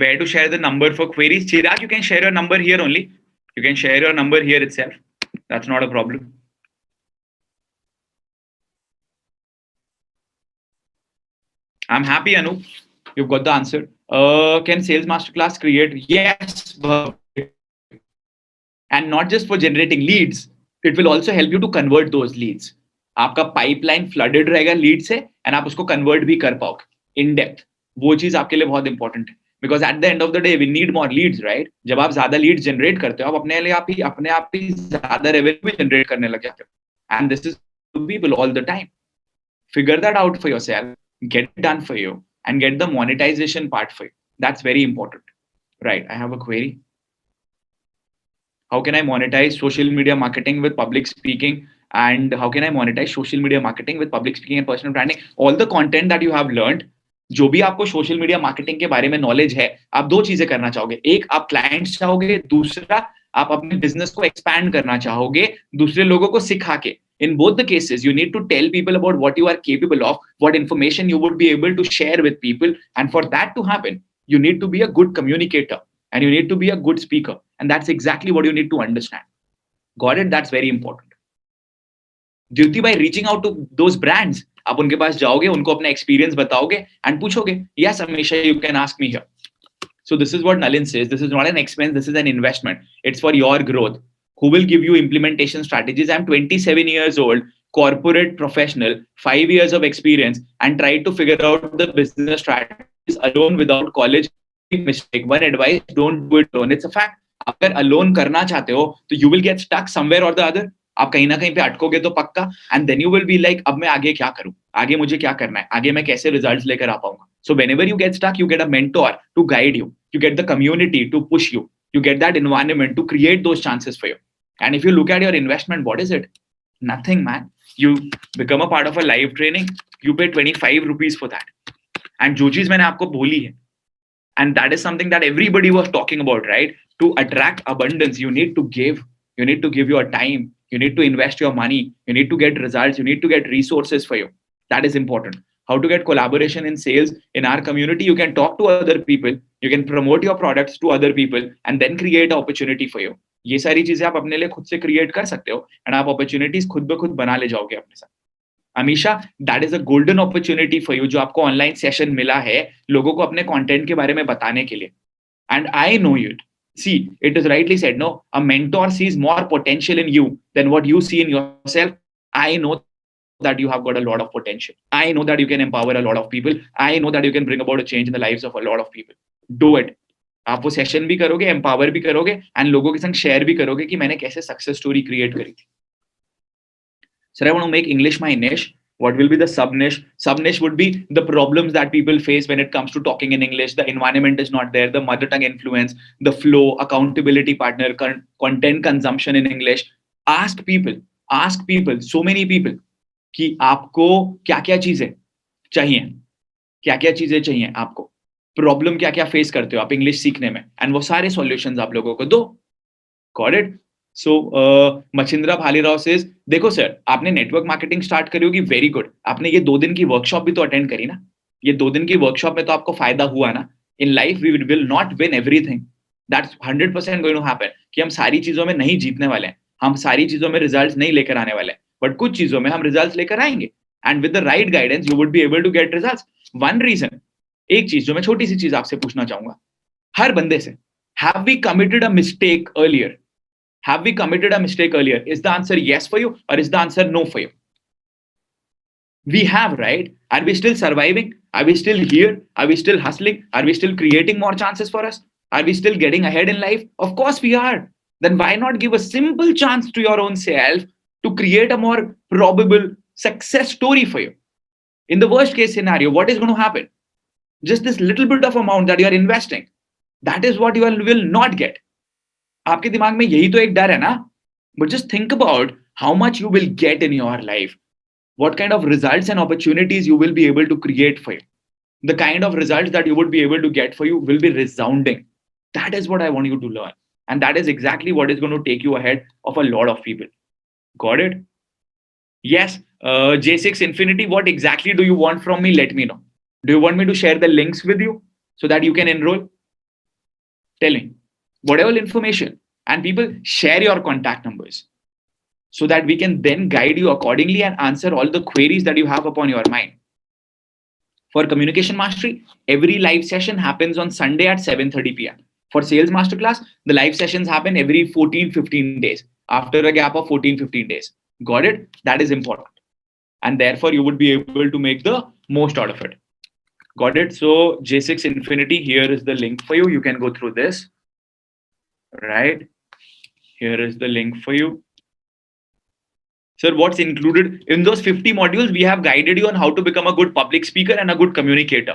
Where to share the number for queries? Chirag, you can share your number here only. You can share your number here itself. That's not a problem. I'm happy, Anup. You've got the answer. Can Sales Masterclass create? Yes, and not just for generating leads. It will also help you to convert those leads. आपका pipeline flooded रहेगा lead से and आप उसको convert भी कर पाओगे in depth. वो चीज आपके लिए बहुत इंपॉर्टेंट है because at the end of the day we need more leads, right? जब आप ज्यादा लीड्स जनरेट करते हो आप अपने आप ही ज्यादा रेवेन्यू जनरेट करने लग जाते हो. And this is people all the time. Figure that out for yourself, get it done for you, and get the monetization part for you. That's very important. Right, I have a query. How can I monetize social media marketing with public speaking? And how can I monetize social media marketing with public speaking and personal branding? All the content that you have learned, जो भी आपको social media marketing के बारे में knowledge है, आप दो चीजें करना चाहोगे. एक, आप क्लाइंट्स चाहोगे. दूसरा, आप अपने बिजनेस को एक्सपैंड करना चाहोगे दूसरे लोगों को सिखा के. In both the cases, you need to tell people about what you are capable of, what information you would be able to share with people. And for that to happen, you need to be a good communicator and you need to be a good speaker. And that's exactly what you need to understand. Got it? That's very important. Dyuti, by reaching out to those brands, आप उनके पास जाओगे, उनको अपना experience बताओगे and पूछोगे, yes, Amisha, you can ask me here. So this is what Nalin says. This is not an expense. This is an investment. It's for your growth. Who will give you implementation strategies? I'm 27 years old, corporate professional, 5 years of experience, and try to figure out the business strategies alone without college. Mistake. One advice: don't do it alone. It's a fact. अगर alone करना चाहते हो, तो you will get stuck somewhere or the other. आप कहीं ना कहीं पे अटकोगे तो पक्का. And then you will be like, अब मैं आगे क्या करूं? आगे मुझे क्या करना है? आगे मैं कैसे results लेकर आ पाऊंगा? So whenever you get stuck, you get a mentor to guide you. You get the community to push you. You get that environment to create those chances for you. And if you look at your investment, what is it? Nothing, man. You become a part of a live training. You pay 25 rupees for that. And जो चीज मैंने आपको बोली है, and that is something that everybody was talking about, right? To attract abundance, you need to give. You need to give your time. You need to invest your money. You need to get results. You need to get resources for you. That is important. How to get collaboration in sales in our community? You can talk to other people. You can promote your products to other people and then create an opportunity for you. ये सारी चीजें आप अपने लिए खुद से create कर सकते हो एंड आप अपॉर्चुनिटीज खुद ब खुद बना ले जाओगे अपने साथ. Amisha, that is a golden opportunity for you जो आपको ऑनलाइन सेशन मिला है लोगों को अपने कंटेंट के बारे में बताने के लिए. And I know it. See, it is rightly said, no? A mentor sees more potential in you than what you see in yourself. I know that you have got a lot of potential. I know that you can empower a lot of people. I know that you can bring about a change in the lives of a lot of people. Do it. आप वो session भी करोगे, empower भी करोगे and लोगों के संग share भी करोगे कि मैंने कैसे सक्सेस स्टोरी क्रिएट करी थी. Sir, I want to make English my niche. What will be the sub niche? Sub niche would be the problems that people face when it comes to talking in English. The environment is not there, the mother tongue influence, the flow, accountability partner, content consumption in English. Ask people, so many people कि आपको क्या क्या चीजें चाहिए आपको, problem क्या क्या face करते हो आप इंग्लिश सीखने में, एंड वो सारे सॉल्यूशंस आप लोगों को दो. Got it? सो मचिंद्रा भालीराव सेज, देखो सर, आपने नेटवर्क मार्केटिंग स्टार्ट करी होगी, वेरी गुड. आपने ये 2 दिन की वर्कशॉप भी तो अटेंड करी ना. ये 2 दिन की वर्कशॉप में तो आपको फायदा हुआ ना. In life we will not win everything. That's 100% going to happen कि हम सारी चीजों में नहीं जीतने वाले हैं, हम सारी चीजों में रिजल्ट्स नहीं लेकर आने वाले हैं, बट कुछ चीजों में हम रिजल्ट्स लेकर आएंगे. And with the right guidance you would be able to get results. One reason, एक चीज जो मैं छोटी सी चीज आपसे पूछना चाहूंगा हर बंदे से, have we committed a mistake earlier? Have we committed a mistake earlier? Is the answer yes for you or is the answer no for you? We have, right? Are we still surviving? Are we still here? Are we still hustling? Are we still creating more chances for us? Are we still getting ahead in life? Of course we are. Then why not give a simple chance to your own self to create a more probable success story for you? In the worst case scenario, what is going to happen? Just this little bit of amount that you are investing, that is what you will not get. आपके दिमाग में यही तो एक डर है ना. But just think about how much you will get in your life. What kind of results and opportunities you will be able to create for you. The kind of results that you would be able to get for you will be resounding. That is what I want you to learn. And that is exactly what is going to take you ahead of a lot of people. Got it? Yes. J6 Infinity, what exactly do you want from me? Let me know. Do you want me to share the links with you so that you can enroll? telling whatever information, and people share your contact numbers so that we can then guide you accordingly and answer all the queries that you have upon your mind. For communication mastery, every live session happens on Sunday at 7:30 p.m. For sales masterclass, the live sessions happen every 14-15 days after a gap of 14-15 days. Got it? That is important. And therefore, you would be able to make the most out of it. Got it? So J6 Infinity, here is the link for you. You can go through this. Right? Here is the link for you. Sir, what's included in those 50 modules? We have guided you on how to become a good public speaker and a good communicator.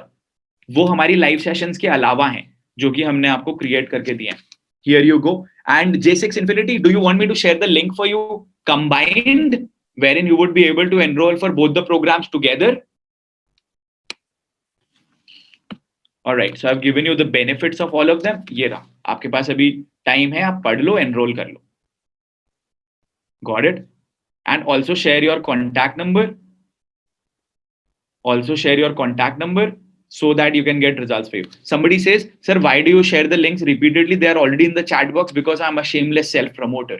वो हमारी live sessions के अलावा हैं जो कि हमने आपको create करके दिए हैं. Here you go. And J6 Infinity, do you want me to share the link for you combined, wherein you would be able to enroll for both the programs together? All right. So I've given you the benefits of all of them. ये रहा. आपके पास अभी time है, आप पढ़ लो, enroll कर लो. Got it? And also share your contact number. Also share your contact number so that you can get results for you. Somebody says, sir, why do you share the links repeatedly? They are already in the chat box because I'm a shameless self-promoter.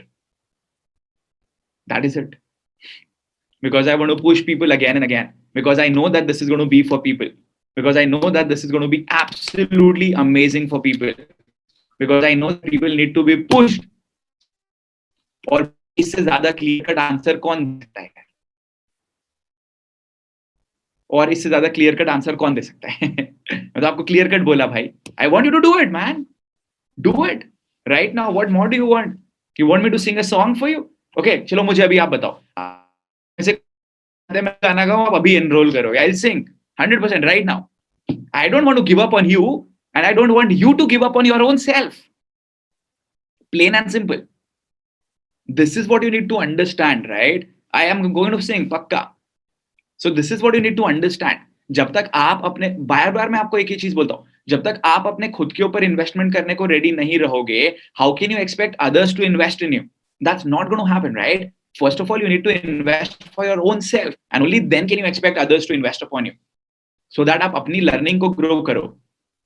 That is it. Because I want to push people again and again. Because I know that this is going to be for people. Because I know that this is going to be absolutely amazing for people. Because I know that people need to be pushed. और इससे ज्यादा clear cut answer कौन देता है? और इससे ज्यादा clear cut answer कौन दे सकता है? मैं तो आपको क्लियर कट बोला भाई. I want you to do it, man. Do it right now. What more do you want? You want me to sing a song for you? Okay, चलो मुझे अभी आप बताओ. ऐसे मैं गाना गाऊं, आप अभी enroll करो. I'll sing 100% right now. I don't want to give up on you, and I don't want you to give up on your own self. Plain and simple. This is what you need to understand, right? I am going to sing पक्का. So this is what you need to understand. जब तक आप अपने बार-बार मैं आपको एक ही चीज बोलता हूँ, जब तक आप अपने खुद के ऊपर इन्वेस्टमेंट करने को रेडी नहीं रहोगे, how can you expect others to invest in you? That's not going to happen, right? First of all, you need to invest for your own self, and only then can you expect others to invest upon you, so that आप अपनी learning को grow करो.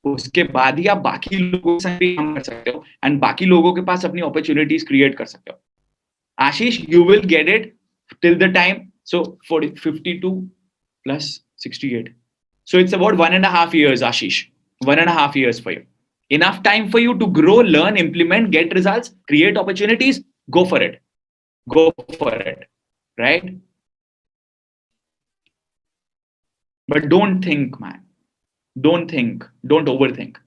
उसके बाद ही आप बाकी लोगों के साथ भी काम कर सकते हो, and बाकी लोगों के पास अपनी अपॉर्चुनिटीज क्रिएट कर सकते हो. Ashish, you will get it till the time. So 52 plus 68. So it's about 1.5 years, Ashish. 1.5 years for you. Enough time for you to grow, learn, implement, get results, create opportunities. Go for it. Go for it. Right? But don't think, man. Don't think. Don't overthink.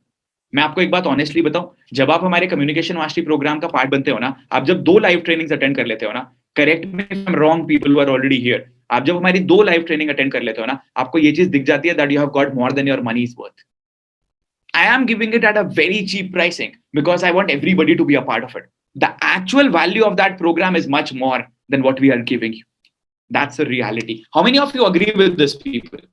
मैं आपको एक बात honestly बताऊं, जब आप हमारे communication mastery programme का part बनते हो ना, आप जब 2 लाइव ट्रेनिंग्स अटेंड कर लेते हो ना, correct me if I am wrong, people who are already here, आप जब हमारी 2 लाइव ट्रेनिंग अटेंड कर लेते हो ना, आपको ये चीज दिख जाती है that you have got more than your money is worth. I am giving it at a very cheap pricing because I want everybody to be a part of it. The actual value of that program is much more than what we are giving you. That's the reality. How many of you agree with this, people?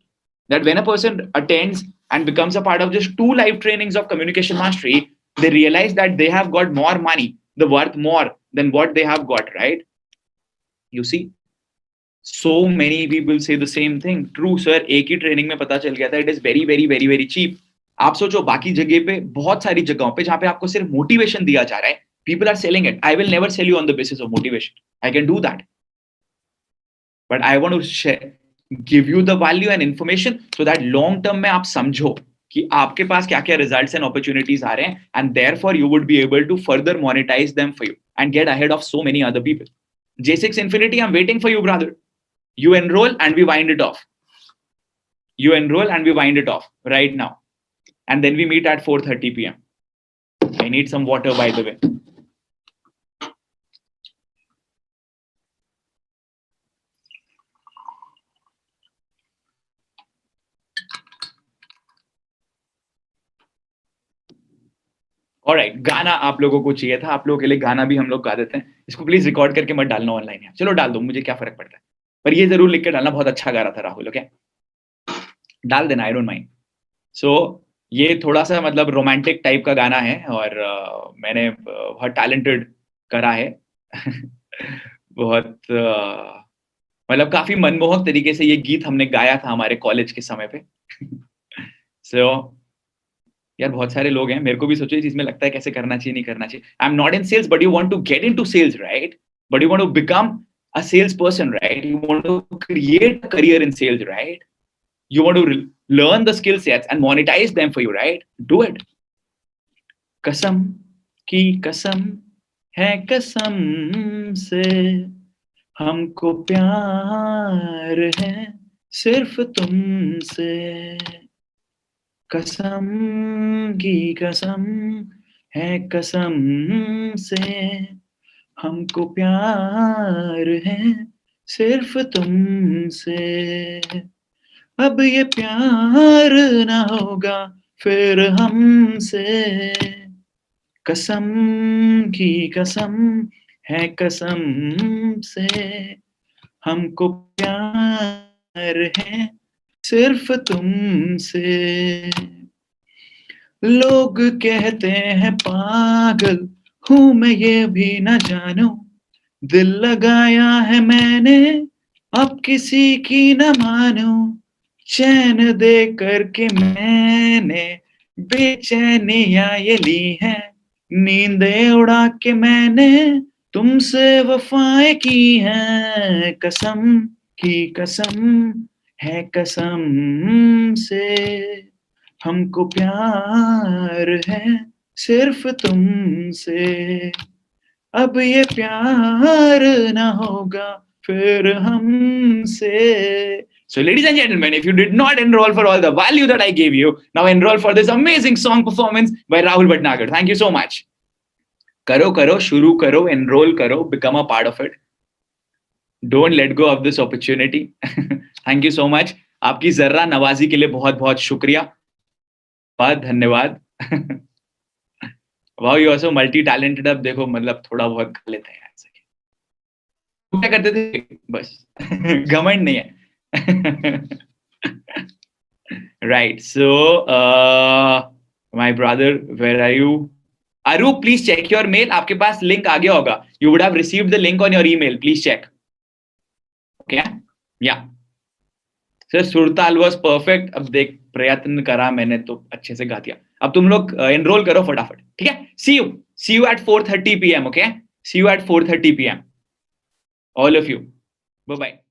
That when a person attends and becomes a part of just 2 live trainings of communication mastery, they realize that they have got more money, the worth more than what they have got, right? You see? So many people say the same thing. True, sir. एक ही training में पता चल गया था. It is very, very, very, very cheap. आप सोचो बाकी जगह पे, बहुत सारी जगहों पे जहां पे आपको सिर्फ मोटिवेशन दिया जा रहा है, people are selling it. I will never sell you on the basis of motivation. I can do that. But I want to share, give you the value and information so that long term में आप समझो कि आपके पास क्या क्या results and opportunities आ रहे हैं, and therefore you would be able to further monetize them for you and get ahead of so many other people. J6 Infinity, I'm waiting for you, brother. You enroll and we wind it off. You enroll and we wind it off right now. And then we meet at 4:30 p.m. I need some water, by the way. Alright, गाना आप लोगों को चाहिए था, आप लोगों के लिए गाना भी हम लोग गा देते हैं. इसको प्लीज रिकॉर्ड करके मत डालना ऑनलाइन है. चलो डाल दो, मुझे क्या फर्क पड़ता है. पर ये जरूर लिख के डालना, बहुत अच्छा गा रहा था राहुल. ओके, डाल देना, आई डोंट माइंड. सो ये थोड़ा सा मतलब रोमांटिक टाइप का गाना है और मैंने बहुत टैलेंटेड करा है. बहुत मतलब काफी मनमोहक तरीके से ये गीत हमने गाया था हमारे कॉलेज के समय पे. सो यार बहुत सारे लोग हैं, मेरे को भी सोचो इस चीज में लगता है कैसे करना चाहिए नहीं करना चाहिए. I am not in sales but you want to get into sales, right? But you want to become a salesperson, right? You want to create a career in sales, right? You want to learn the skill sets and monetize them for you, right? Do it. कसम की कसम है कसम से, हमको प्यार है सिर्फ तुमसे. कसम की कसम है कसम से, हमको प्यार है सिर्फ तुमसे. अब ये प्यार ना होगा फिर हमसे. कसम की कसम है कसम से, हमको प्यार है सिर्फ तुमसे. लोग कहते हैं पागल हूँ मैं ये भी न जानूं, दिल लगाया है मैंने अब किसी की न मानूं. चैन दे करके मैंने बेचैनियां ये ली हैं, नींदें उड़ा के मैंने तुमसे वफाएं की हैं. कसम की कसम है कसम से, हमको प्यार है सिर्फ तुमसे. अब ये प्यार ना होगा फिर हमसे. So ladies and gentlemen, if you did not enroll for all the value that I gave you, now enroll for this amazing song performance by Rahul Bhatnagar. Thank you so much. करो करो शुरू करो, enroll करो, become a part of it. Don't let go of this opportunity. Thank you so much. आपकी जर्रा नवाजी के लिए बहुत बहुत शुक्रिया. बहुत धन्यवाद. Wow, you are so multi-talented. अब देखो मतलब थोड़ा बहुत कर लेते हैं ऐसे. क्या करते थे बस. घमंड नहीं है. Right. So, my brother, where are you? Aru, please check your mail. आपके पास link आ गया होगा. You would have received the link on your email. Please check. Okay? Yeah. Sir, सुरताल was perfect. अब देख प्रयत्न करा मैंने तो अच्छे से गा दिया. अब तुम लोग enroll करो फटाफट. ठीक है? See you at 4:30 p.m. Okay? See you at 4:30 p.m. All of you. Bye bye.